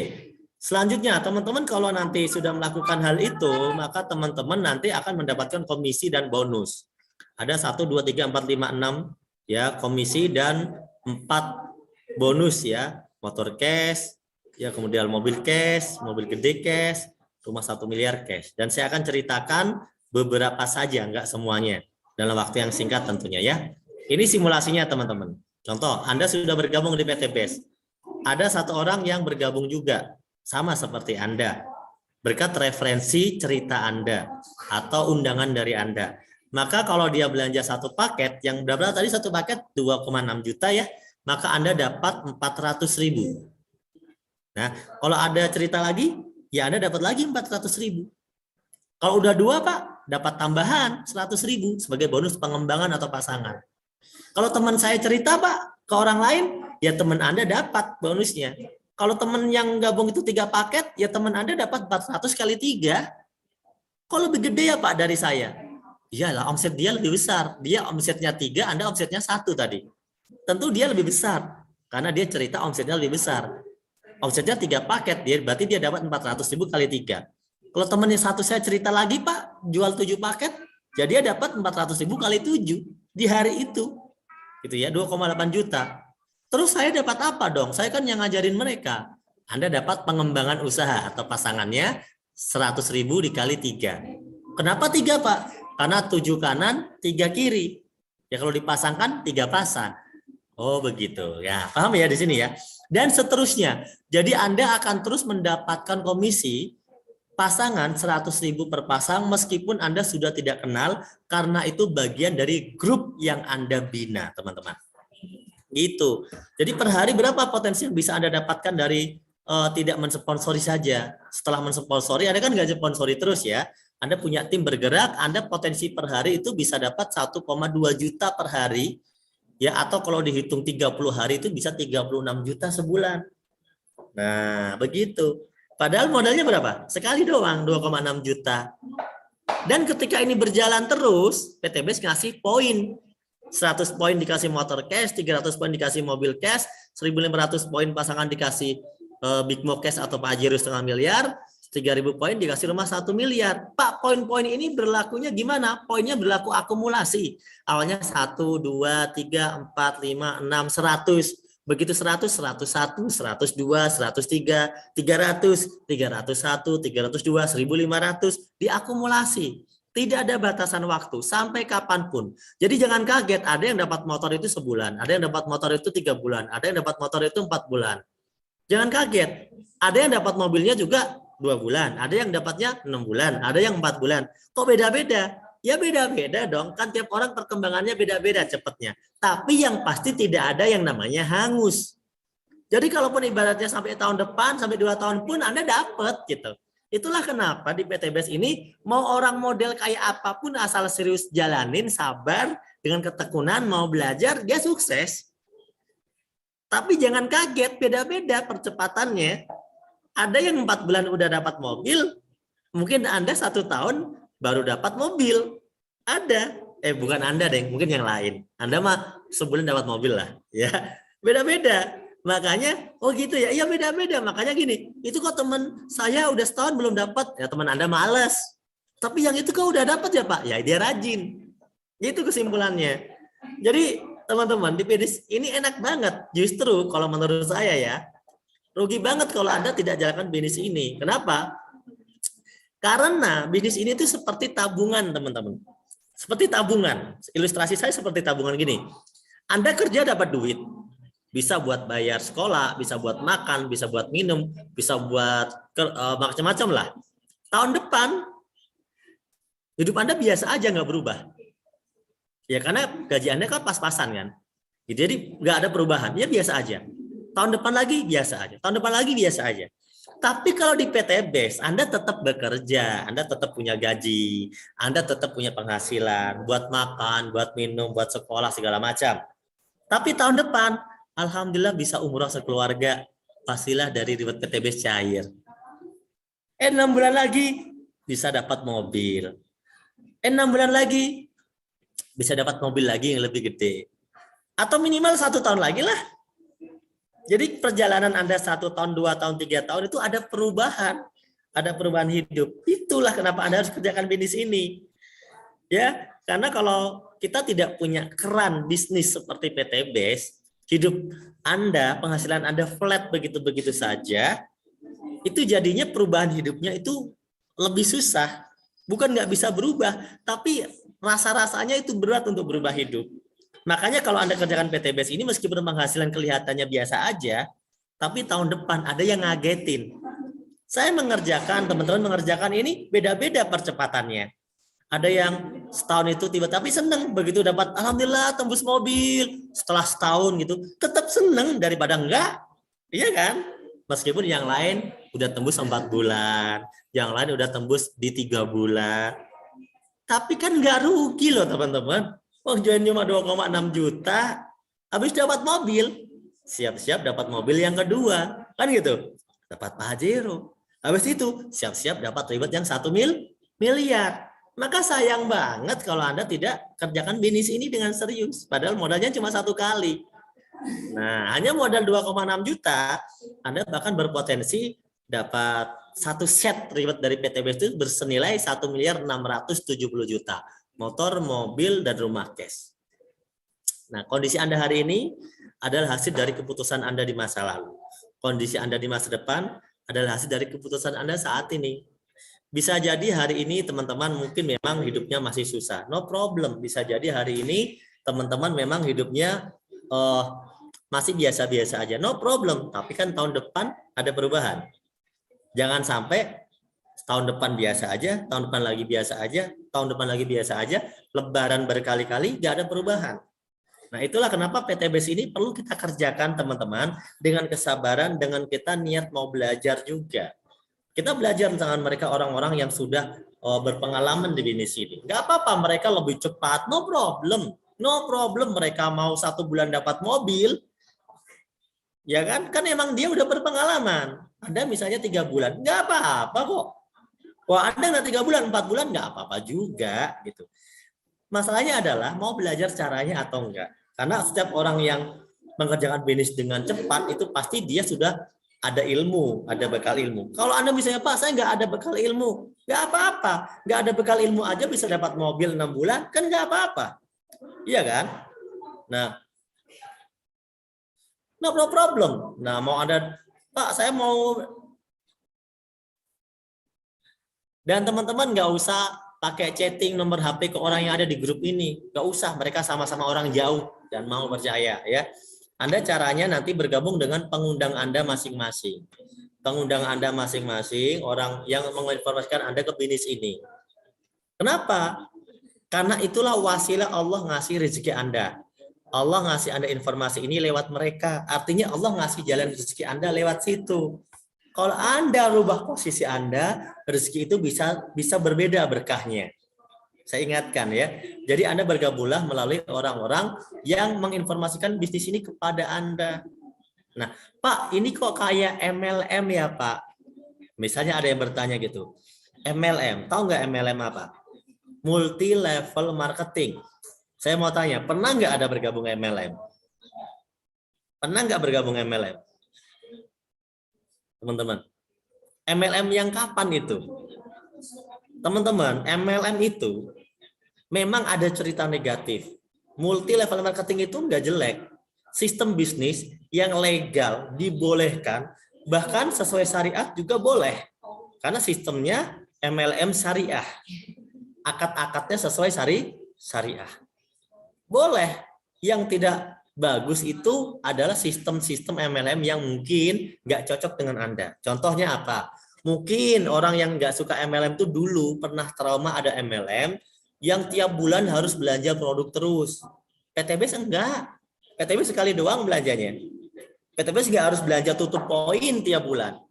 Selanjutnya, teman-teman kalau nanti sudah melakukan hal itu, maka teman-teman nanti akan mendapatkan komisi dan bonus. Ada 1, 2, 3, 4, 5, 6 ya, komisi dan 4 bonus ya. Motor cash, ya kemudian mobil cash, mobil gede cash, rumah 1 miliar cash. Dan saya akan ceritakan beberapa saja, enggak semuanya. Dalam waktu yang singkat tentunya ya. Ini simulasinya teman-teman. Contoh, Anda sudah bergabung di PTBS. Ada 1 orang yang bergabung juga, sama seperti Anda. Berkat referensi cerita Anda atau undangan dari Anda. Maka kalau dia belanja 1 paket, yang berapa tadi 1 paket 2,6 juta ya, maka Anda dapat 400.000. Nah, kalau ada cerita lagi, ya Anda dapat lagi 400.000. Kalau udah 2 Pak, dapat tambahan 100.000 sebagai bonus pengembangan atau pasangan. Kalau teman saya cerita Pak ke orang lain, ya teman Anda dapat bonusnya. Kalau teman yang gabung itu 3 paket, ya teman Anda dapat 400 kali 3. Kok lebih gede ya Pak dari saya? Iyalah, omset dia lebih besar. Dia omsetnya 3, Anda omsetnya 1 tadi. Tentu dia lebih besar, karena dia cerita omsetnya lebih besar. Omsetnya 3 paket, berarti dia dapat 400.000 kali 3. Kalau temannya 1 saya cerita lagi Pak, jual 7 paket, jadi dia dapat 400.000 kali 7 di hari itu. Gitu ya, 2,8 juta. Terus saya dapat apa dong? Saya kan yang ngajarin mereka. Anda dapat pengembangan usaha atau pasangannya 100.000 dikali 3. Kenapa 3 Pak? Karena 7 kanan, 3 kiri. Ya kalau dipasangkan 3 pasang. Oh begitu ya, paham ya di sini ya. Dan seterusnya. Jadi Anda akan terus mendapatkan komisi pasangan 100.000 per pasang meskipun Anda sudah tidak kenal karena itu bagian dari grup yang Anda bina, teman-teman. Gitu. Jadi per hari berapa potensi yang bisa Anda dapatkan dari tidak mensponsori saja. Setelah mensponsori, Anda kan nggak sponsori terus ya. Anda punya tim bergerak, Anda potensi per hari itu bisa dapat 1,2 juta per hari. Ya, atau kalau dihitung 30 hari itu bisa 36 juta sebulan. Nah, begitu. Padahal modalnya berapa? Sekali doang, 2,6 juta. Dan ketika ini berjalan terus, PTBS ngasih poin. 100 poin dikasih motor cash, 300 poin dikasih mobil cash, 1.500 poin pasangan dikasih Big Mo cash atau Pajero setengah miliar, 3.000 poin dikasih rumah 1 miliar. Pak, poin-poin ini berlakunya gimana? Poinnya berlaku akumulasi. Awalnya 1, 2, 3, 4, 5, 6, 100. Begitu 100, 101, 102, 103, 300, 301, 302, 1.500 diakumulasi. Tidak ada batasan waktu sampai kapanpun. Jadi jangan kaget, ada yang dapat motor itu sebulan, ada yang dapat motor itu 3 bulan, ada yang dapat motor itu 4 bulan. Jangan kaget, ada yang dapat mobilnya juga 2 bulan, ada yang dapatnya 6 bulan, ada yang 4 bulan. Kok beda-beda? Ya beda-beda dong, kan tiap orang perkembangannya beda-beda cepatnya. Tapi yang pasti tidak ada yang namanya hangus. Jadi kalaupun ibaratnya sampai tahun depan, sampai 2 tahun pun Anda dapat gitu. Itulah kenapa di PTBS ini mau orang model kayak apapun asal serius jalanin, sabar, dengan ketekunan, mau belajar, dia sukses. Tapi jangan kaget, beda-beda percepatannya. Ada yang 4 bulan udah dapat mobil, mungkin Anda 1 tahun baru dapat mobil. Ada. Bukan Anda deh, mungkin yang lain. Anda mah sebulan dapat mobil lah. Ya, beda-beda. Makanya, oh gitu ya, iya beda-beda. Makanya gini, itu kok teman saya udah setahun belum dapat, ya teman Anda males. Tapi yang itu kok udah dapat ya Pak, ya dia rajin. Gitu kesimpulannya. Jadi teman-teman di PDS ini enak banget. Justru kalau menurut saya ya, rugi banget kalau Anda tidak jalankan bisnis ini. Kenapa? Karena bisnis ini tuh seperti tabungan teman-teman. Seperti tabungan. Ilustrasi saya seperti tabungan gini. Anda kerja dapat duit. Bisa buat bayar sekolah, bisa buat makan, bisa buat minum, bisa buat macam-macam lah. Tahun depan, hidup Anda biasa aja nggak berubah. Ya karena gaji Anda kan pas-pasan kan. Jadi nggak ada perubahan, ya biasa aja. Tahun depan lagi biasa aja, tahun depan lagi biasa aja. Tapi kalau di PTBS, Anda tetap bekerja, Anda tetap punya gaji, Anda tetap punya penghasilan, buat makan, buat minum, buat sekolah, segala macam. Tapi tahun depan, alhamdulillah bisa umroh sekeluarga, pastilah dari ribet PTBS cair. 6 bulan lagi bisa dapat mobil. 6 bulan lagi bisa dapat mobil lagi yang lebih gede. Atau minimal 1 tahun lagi lah. Jadi perjalanan Anda 1 tahun, 2 tahun, 3 tahun itu ada perubahan. Ada perubahan hidup. Itulah kenapa Anda harus kerjakan bisnis ini. Ya, karena kalau kita tidak punya keran bisnis seperti PTBS, hidup Anda, penghasilan Anda flat begitu-begitu saja, itu jadinya perubahan hidupnya itu lebih susah. Bukan nggak bisa berubah, tapi rasa-rasanya itu berat untuk berubah hidup. Makanya kalau Anda kerjakan PTBS ini meskipun penghasilan kelihatannya biasa aja, tapi tahun depan ada yang ngagetin. Saya mengerjakan, teman-teman mengerjakan ini beda-beda percepatannya. Ada yang setahun itu tiba-tiba seneng begitu dapat alhamdulillah tembus mobil setelah setahun gitu, tetap seneng daripada enggak. Iya kan? Meskipun yang lain udah tembus 4 bulan, yang lain udah tembus di 3 bulan. Tapi kan nggak rugi loh teman-teman. Oh, join cuma 2,6 juta, habis dapat mobil, siap-siap dapat mobil yang kedua, kan gitu. Dapat Pajero. Habis itu siap-siap dapat ribet yang 1 miliar. Maka sayang banget kalau Anda tidak kerjakan bisnis ini dengan serius, padahal modalnya cuma 1 kali. Nah, hanya modal 2,6 juta, Anda bahkan berpotensi dapat 1 set ribet dari PTBS itu bersenilai 1.670 juta. Motor, mobil, dan rumah cash. Nah, kondisi Anda hari ini adalah hasil dari keputusan Anda di masa lalu. Kondisi Anda di masa depan adalah hasil dari keputusan Anda saat ini. Bisa jadi hari ini teman-teman mungkin memang hidupnya masih susah. No problem. Bisa jadi hari ini teman-teman memang hidupnya masih biasa-biasa aja. No problem. Tapi kan tahun depan ada perubahan. Jangan sampai tahun depan biasa aja, tahun depan lagi biasa aja, tahun depan lagi biasa aja, lebaran berkali-kali nggak ada perubahan. Nah, itulah kenapa PTBS ini perlu kita kerjakan teman-teman dengan kesabaran, dengan kita niat mau belajar juga. Kita belajar dengan mereka orang-orang yang sudah berpengalaman di bisnis ini. Nggak apa-apa mereka lebih cepat, no problem. No problem mereka mau 1 bulan dapat mobil, ya kan? Kan emang dia udah berpengalaman. Ada misalnya 3 bulan, nggak apa-apa kok. Wah, ada nggak 3 bulan, 4 bulan, nggak apa-apa juga gitu. Masalahnya adalah mau belajar caranya atau enggak. Karena setiap orang yang mengerjakan bisnis dengan cepat itu pasti dia sudah ada ilmu, ada bekal ilmu. Kalau Anda misalnya, Pak, saya nggak ada bekal ilmu, nggak apa-apa. Nggak ada bekal ilmu aja bisa dapat mobil 6 bulan, kan nggak apa-apa. Iya kan? Nah, no problem. Nah, mau ada, Pak, saya mau, dan teman-teman nggak usah pakai chatting nomor HP ke orang yang ada di grup ini. Nggak usah, mereka sama-sama orang jauh dan mau percaya ya. Anda caranya nanti bergabung dengan pengundang Anda masing-masing. Pengundang Anda masing-masing, orang yang menginformasikan Anda ke bisnis ini. Kenapa? Karena itulah wasilah Allah ngasih rezeki Anda. Allah ngasih Anda informasi ini lewat mereka. Artinya Allah ngasih jalan rezeki Anda lewat situ. Kalau Anda rubah posisi Anda, rezeki itu bisa berbeda berkahnya. Saya ingatkan ya. Jadi Anda bergabunglah melalui orang-orang yang menginformasikan bisnis ini kepada Anda. Nah, Pak, ini kok kayak MLM ya, Pak? Misalnya ada yang bertanya gitu. MLM, tahu nggak MLM apa? Multi level marketing. Saya mau tanya, pernah nggak ada bergabung MLM? Pernah nggak bergabung MLM? Teman-teman. MLM yang kapan itu? Teman-teman, MLM itu memang ada cerita negatif. Multi level marketing itu nggak jelek. Sistem bisnis yang legal dibolehkan, bahkan sesuai syariat juga boleh. Karena sistemnya MLM syariah. Akad-akadnya sesuai syariah. Boleh. Yang tidak bagus itu adalah sistem-sistem MLM yang mungkin nggak cocok dengan Anda. Contohnya apa? Mungkin orang yang nggak suka MLM itu dulu pernah trauma ada MLM yang tiap bulan harus belanja produk terus. PTBS enggak. PTBS sekali doang belanjanya. PTBS nggak harus belanja tutup poin tiap bulan.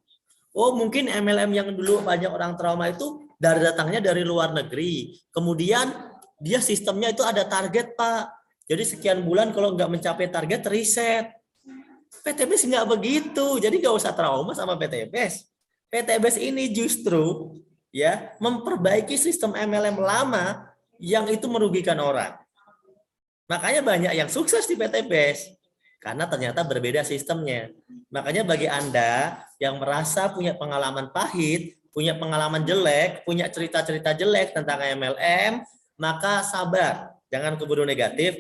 Oh, mungkin MLM yang dulu banyak orang trauma itu datangnya dari luar negeri. Kemudian dia sistemnya itu ada target, Pak. Jadi sekian bulan kalau nggak mencapai target reset. PTBS nggak begitu. Jadi nggak usah trauma sama PTBS. PTBS ini justru ya memperbaiki sistem MLM lama yang itu merugikan orang. Makanya banyak yang sukses di PTBS karena ternyata berbeda sistemnya. Makanya bagi Anda yang merasa punya pengalaman pahit, punya pengalaman jelek, punya cerita-cerita jelek tentang MLM, maka sabar, jangan keburu negatif,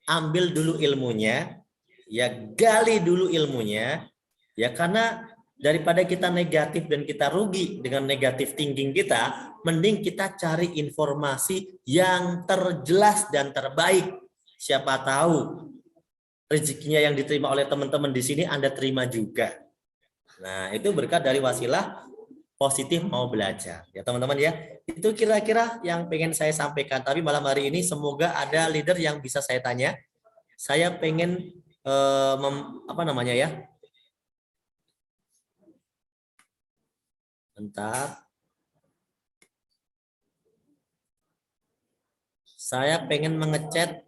ambil dulu ilmunya, ya gali dulu ilmunya, ya karena daripada kita negatif dan kita rugi dengan negatif thinking kita, mending kita cari informasi yang terjelas dan terbaik. Siapa tahu rezekinya yang diterima oleh teman-teman di sini Anda terima juga. Nah, itu berkat dari wasilah positif mau belajar. Ya, teman-teman ya. Itu kira-kira yang pengen saya sampaikan. Tapi malam hari ini semoga ada leader yang bisa saya tanya. Saya pengen apa namanya ya? Bentar. Saya pengen mengechat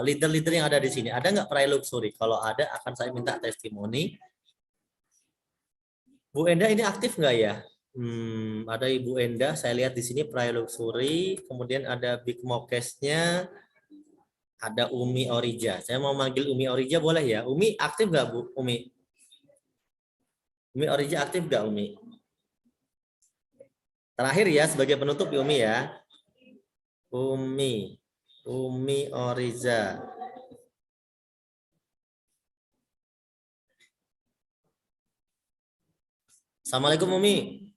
leader-leader yang ada di sini. Ada nggak Prai Luxury? Kalau ada, akan saya minta testimoni. Bu Enda ini aktif nggak ya? Ada Ibu Enda, saya lihat di sini Prai Luxury, kemudian ada Big Mokesnya, ada Umi Orija. Saya mau manggil Umi Orija boleh ya? Umi aktif nggak Bu? Umi? Umi Orija aktif nggak Umi? Terakhir ya sebagai penutup ya Umi ya. Umi Oriza. Assalamualaikum Umi.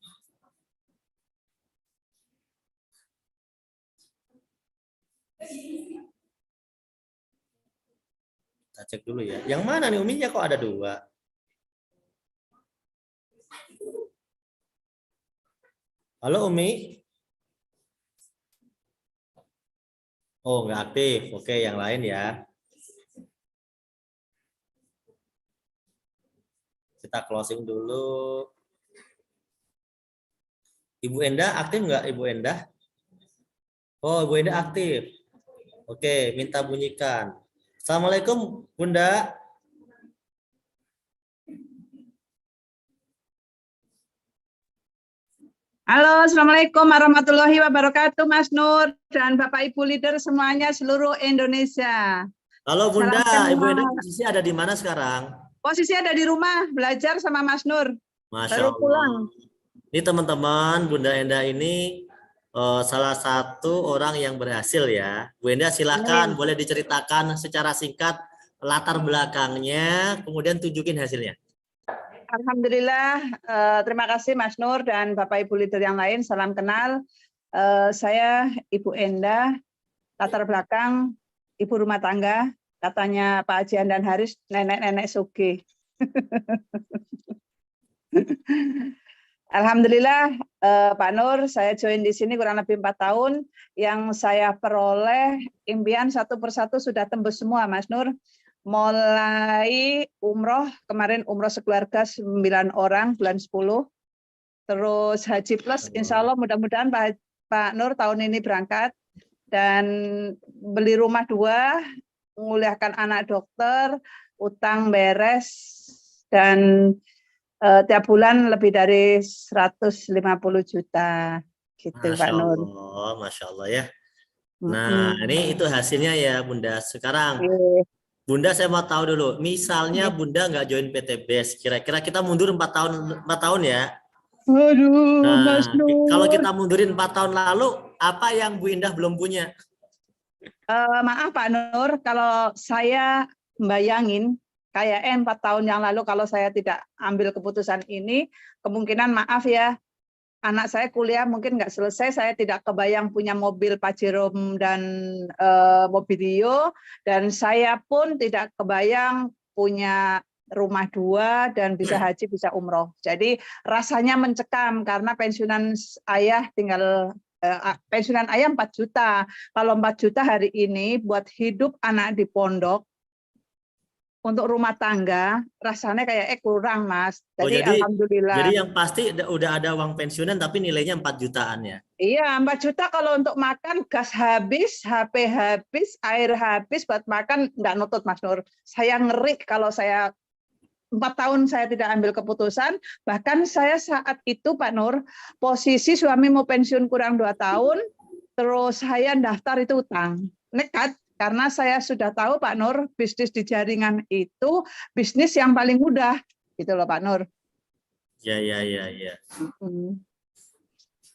Kita cek dulu ya. Yang mana nih Uminya kok ada 2? Halo Umi. Oh, nggak aktif. Oke, yang lain ya. Kita closing dulu. Ibu Endah aktif nggak Ibu Endah? Oh, Ibu Endah aktif. Oke, minta bunyikan. Assalamualaikum Bunda. Halo, Assalamualaikum warahmatullahi wabarakatuh, Mas Nur dan Bapak Ibu leader semuanya seluruh Indonesia. Halo Bunda, Salam Ibu Endah kenal. posisi ada di mana sekarang? Posisi ada di rumah, belajar sama Mas Nur. Masya Baru Allah. pulang. Ini teman-teman, Bunda Endah ini salah satu orang yang berhasil ya. Bu Endah silakan Amin. boleh diceritakan secara singkat latar belakangnya, kemudian tunjukin hasilnya. Alhamdulillah, terima kasih Mas Nur dan Bapak Ibu leader yang lain. Salam kenal. Saya Ibu Endah, latar belakang ibu rumah tangga, katanya Pak Hajian dan Haris, nenek-nenek suge. Alhamdulillah, Pak Nur, saya join di sini kurang lebih 4 tahun. Yang saya peroleh impian satu persatu sudah tembus semua, Mas Nur. Mulai umroh, kemarin umroh sekeluarga 9 orang, bulan 10. Terus haji plus, insya Allah mudah-mudahan Pak Nur tahun ini berangkat. Dan beli rumah 2, menguliahkan anak dokter, utang beres, dan tiap bulan lebih dari 150 juta gitu Pak Nur. Masya Allah ya. Nah, ini itu hasilnya ya Bunda. Sekarang Bunda saya mau tahu dulu, misalnya Bunda nggak join PTBS, kira-kira kita mundur 4 tahun ya. Aduh, Mas Nah, Nur. kalau kita mundurin 4 tahun lalu, apa yang Bu Indah belum punya? Maaf Pak Nur, kalau saya membayangin kayak 4 tahun yang lalu kalau saya tidak ambil keputusan ini, kemungkinan maaf ya, anak saya kuliah mungkin nggak selesai, saya tidak kebayang punya mobil Pajero dan Mobilio, dan saya pun tidak kebayang punya rumah 2 dan bisa haji, bisa umroh. Jadi rasanya mencekam karena pensiunan ayah tinggal pensiunan ayah 4 juta. Kalau 4 juta hari ini buat hidup anak di pondok, untuk rumah tangga rasanya kayak kurang Mas. Jadi, alhamdulillah. Jadi yang pasti udah ada uang pensiunan tapi nilainya 4 jutaan ya. Iya, 4 juta kalau untuk makan, gas habis, HP habis, air habis, buat makan nggak nutut Mas Nur. Saya ngeri kalau saya 4 tahun saya tidak ambil keputusan, bahkan saya saat itu Pak Nur, posisi suami mau pensiun kurang 2 tahun, terus saya daftar itu utang. Nekat. Karena saya sudah tahu Pak Nur, bisnis di jaringan itu bisnis yang paling mudah, gitu loh Pak Nur. Ya.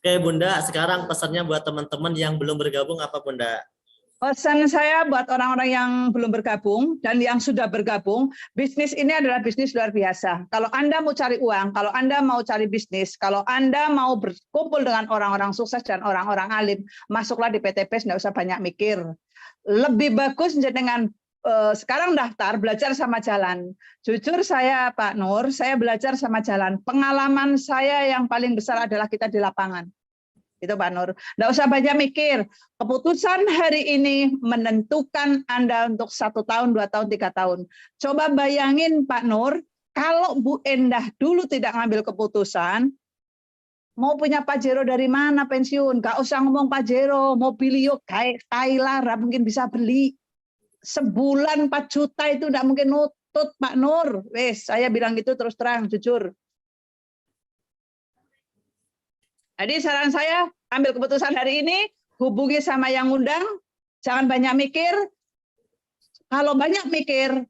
Oke Bunda, sekarang pesannya buat teman-teman yang belum bergabung apa Bunda? Pesan saya buat orang-orang yang belum bergabung dan yang sudah bergabung, bisnis ini adalah bisnis luar biasa. Kalau Anda mau cari uang, kalau Anda mau cari bisnis, kalau Anda mau berkumpul dengan orang-orang sukses dan orang-orang alim, masuklah di PTBS, nggak usah banyak mikir. Lebih bagus dengan sekarang daftar, belajar sama jalan. Jujur saya Pak Nur, saya belajar sama jalan. Pengalaman saya yang paling besar adalah kita di lapangan. Itu Pak Nur. Nggak usah banyak mikir. Keputusan hari ini menentukan Anda untuk 1 tahun, 2 tahun, 3 tahun. Coba bayangin Pak Nur, kalau Bu Endah dulu tidak ngambil keputusan, mau punya Pajero dari mana pensiun? Nggak usah ngomong Pajero, Mobilio, kayak Thailand, mungkin bisa beli. Sebulan 4 juta itu nggak mungkin nutut Pak Nur. Wes, saya bilang gitu terus terang, jujur. Jadi saran saya, ambil keputusan hari ini, hubungi sama yang ngundang, jangan banyak mikir. Kalau banyak mikir,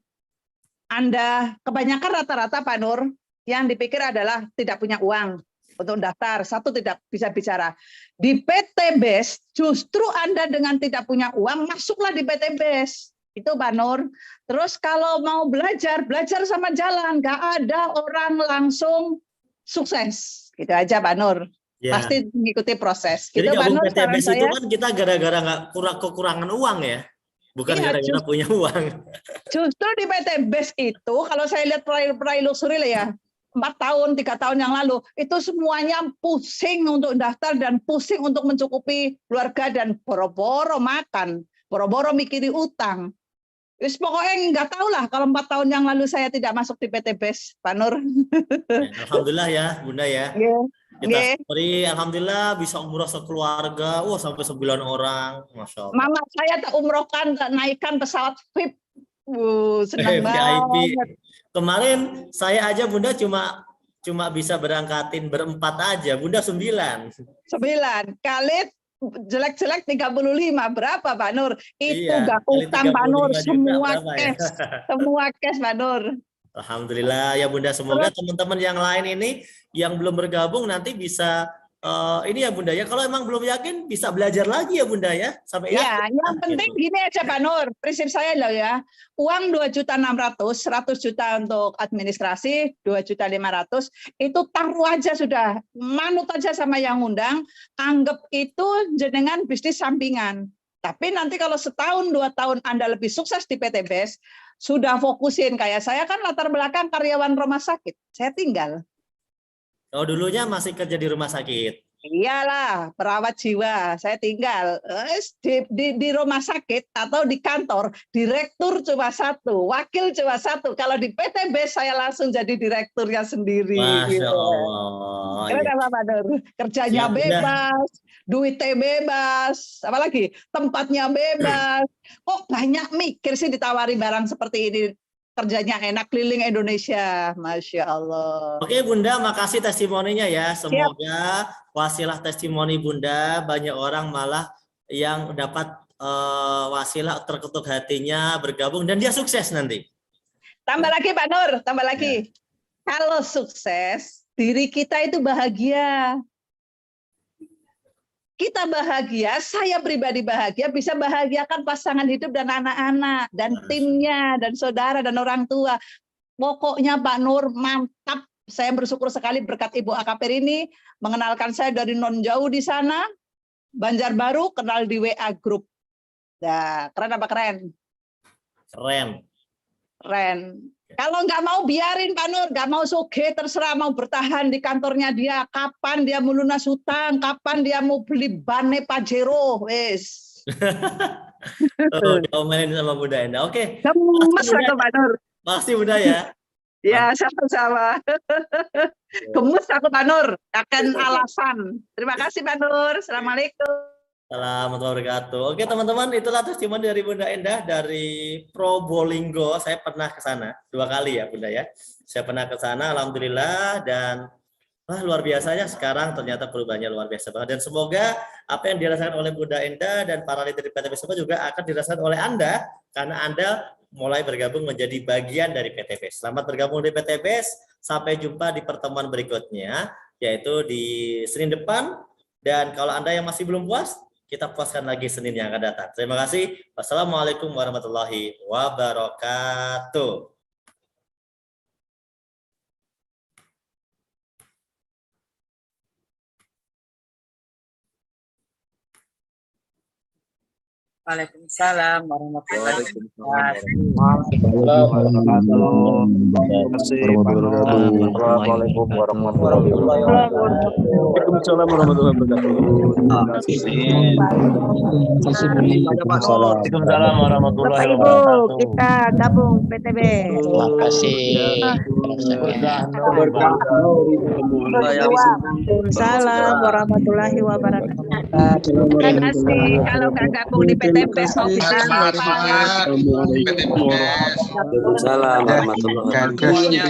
Anda kebanyakan rata-rata Pak Nur, yang dipikir adalah tidak punya uang untuk daftar, satu tidak bisa bicara. Di PTBS, justru Anda dengan tidak punya uang, masuklah di PTBS. Itu Pak Nur. Terus kalau mau belajar, belajar sama jalan. Nggak ada orang langsung sukses. Gitu aja Pak Nur. Ya. Pasti mengikuti proses. Jadi Gitu, Pak gabung Nur, saran PTBS itu saya. kan kita gara-gara nggak kekurangan uang ya, bukan Iya, gara-gara punya uang. justru di PT BES itu, kalau saya lihat peraih luxury lah ya, 4 tahun, 3 tahun yang lalu, itu semuanya pusing untuk daftar dan pusing untuk mencukupi keluarga dan boro-boro makan, boro-boro mikiri utang. Wis pokoknya nggak tahu lah kalau 4 tahun yang lalu saya tidak masuk di PT BES, Pak Nur. Ya, alhamdulillah ya, Bunda ya. Kita syukuri, alhamdulillah bisa umroh sekeluarga, sampai 9 orang, Masya Allah. Mama saya tak umrohkan, tak naikkan pesawat VIP. Senang VIP. banget. Kemarin saya aja Bunda cuma bisa berangkatin berempat aja, Bunda 9. 9 kali jelek-jelek 35, berapa Pak Nur? Itu Iya, gak utang Pak Nur, semua ya? cash. Semua cash Pak Nur. Alhamdulillah ya Bunda, semoga teman-teman yang lain ini yang belum bergabung nanti bisa ini ya Bunda ya, kalau emang belum yakin bisa belajar lagi ya Bunda ya, sampai ya, yakin. yang penting gini aja Pak Nur, prinsip saya loh ya, uang 2.600.000, 100 juta untuk administrasi, 2.500.000, itu taruh aja sudah, manut aja sama yang undang, anggap itu jenengan bisnis sampingan. Tapi nanti kalau setahun 2 tahun Anda lebih sukses di PT BES, sudah fokusin, kayak saya kan latar belakang karyawan rumah sakit, saya tinggal. Oh, dulunya masih kerja di rumah sakit. Iyalah, perawat jiwa. Saya tinggal di rumah sakit atau di kantor, direktur cuma 1, wakil cuma 1. Kalau di PT BES saya langsung jadi direkturnya sendiri. Masya Allah. Keren apa Pak Nur? Kerjanya bebas, duitnya bebas, apalagi tempatnya bebas. Kok banyak mikir sih ditawari barang seperti ini? Kerjanya enak, keliling Indonesia, Masya Allah. Oke Bunda, makasih testimoninya ya. Semoga wasilah testimoni Bunda banyak orang malah yang dapat wasilah terketuk hatinya bergabung dan dia sukses nanti. Tambah lagi Pak Nur, tambah lagi. Kalau sukses, diri kita itu bahagia. Kita bahagia, saya pribadi bahagia, bisa bahagiakan pasangan hidup dan anak-anak, dan timnya, dan saudara, dan orang tua. Pokoknya Pak Nur, mantap. Saya bersyukur sekali berkat Ibu AKP ini, mengenalkan saya dari non jauh di sana, Banjarbaru, kenal di WA Group. Nah, keren apa keren? Keren. Keren. Kalau nggak mau biarin Pak Nur, nggak mau soge, terserah mau bertahan di kantornya dia. Kapan dia mau lunas hutang, kapan dia mau beli bane Pajero, wes. Diomelin sama Bunda Enda. Oke. Gemes aku Pak Nur. Pasti Bunda ya. Ya, sama-sama. Gemes aku Pak Nur, akan alasan. Terima kasih Pak Nur. Assalamualaikum. Assalamualaikum warahmatullahi wabarakatuh. Oke teman-teman, itulah testimoni dari Bunda Endah dari Probolinggo. Saya pernah ke sana 2 kali ya Bunda ya. Saya pernah ke sana, alhamdulillah, dan luar biasanya sekarang ternyata perubahannya luar biasa banget. Dan semoga apa yang dirasakan oleh Bunda Endah dan para leader di PT BES juga akan dirasakan oleh Anda karena Anda mulai bergabung menjadi bagian dari PT BES. Selamat bergabung di PT BES. Sampai jumpa di pertemuan berikutnya, yaitu di Senin depan. Dan kalau Anda yang masih belum puas, kita puaskan lagi Senin yang akan datang. Terima kasih. Wassalamualaikum warahmatullahi wabarakatuh. Waalaikumsalam warahmatullahi wabarakatuh. Assalamualaikum warahmatullahi wabarakatuh. Waalaikumsalam warahmatullahi wabarakatuh. Waalaikumsalam warahmatullahi wabarakatuh. Kita gabung PTB. Terima kasih. Waalaikumsalam warahmatullahi wabarakatuh. Terima kasih. Kalau nggak gabung di PT BES, Waalaikumsalam warahmatullahi wabarakatuh. Waalaikumsalam warahmatullahi wabarakatuh.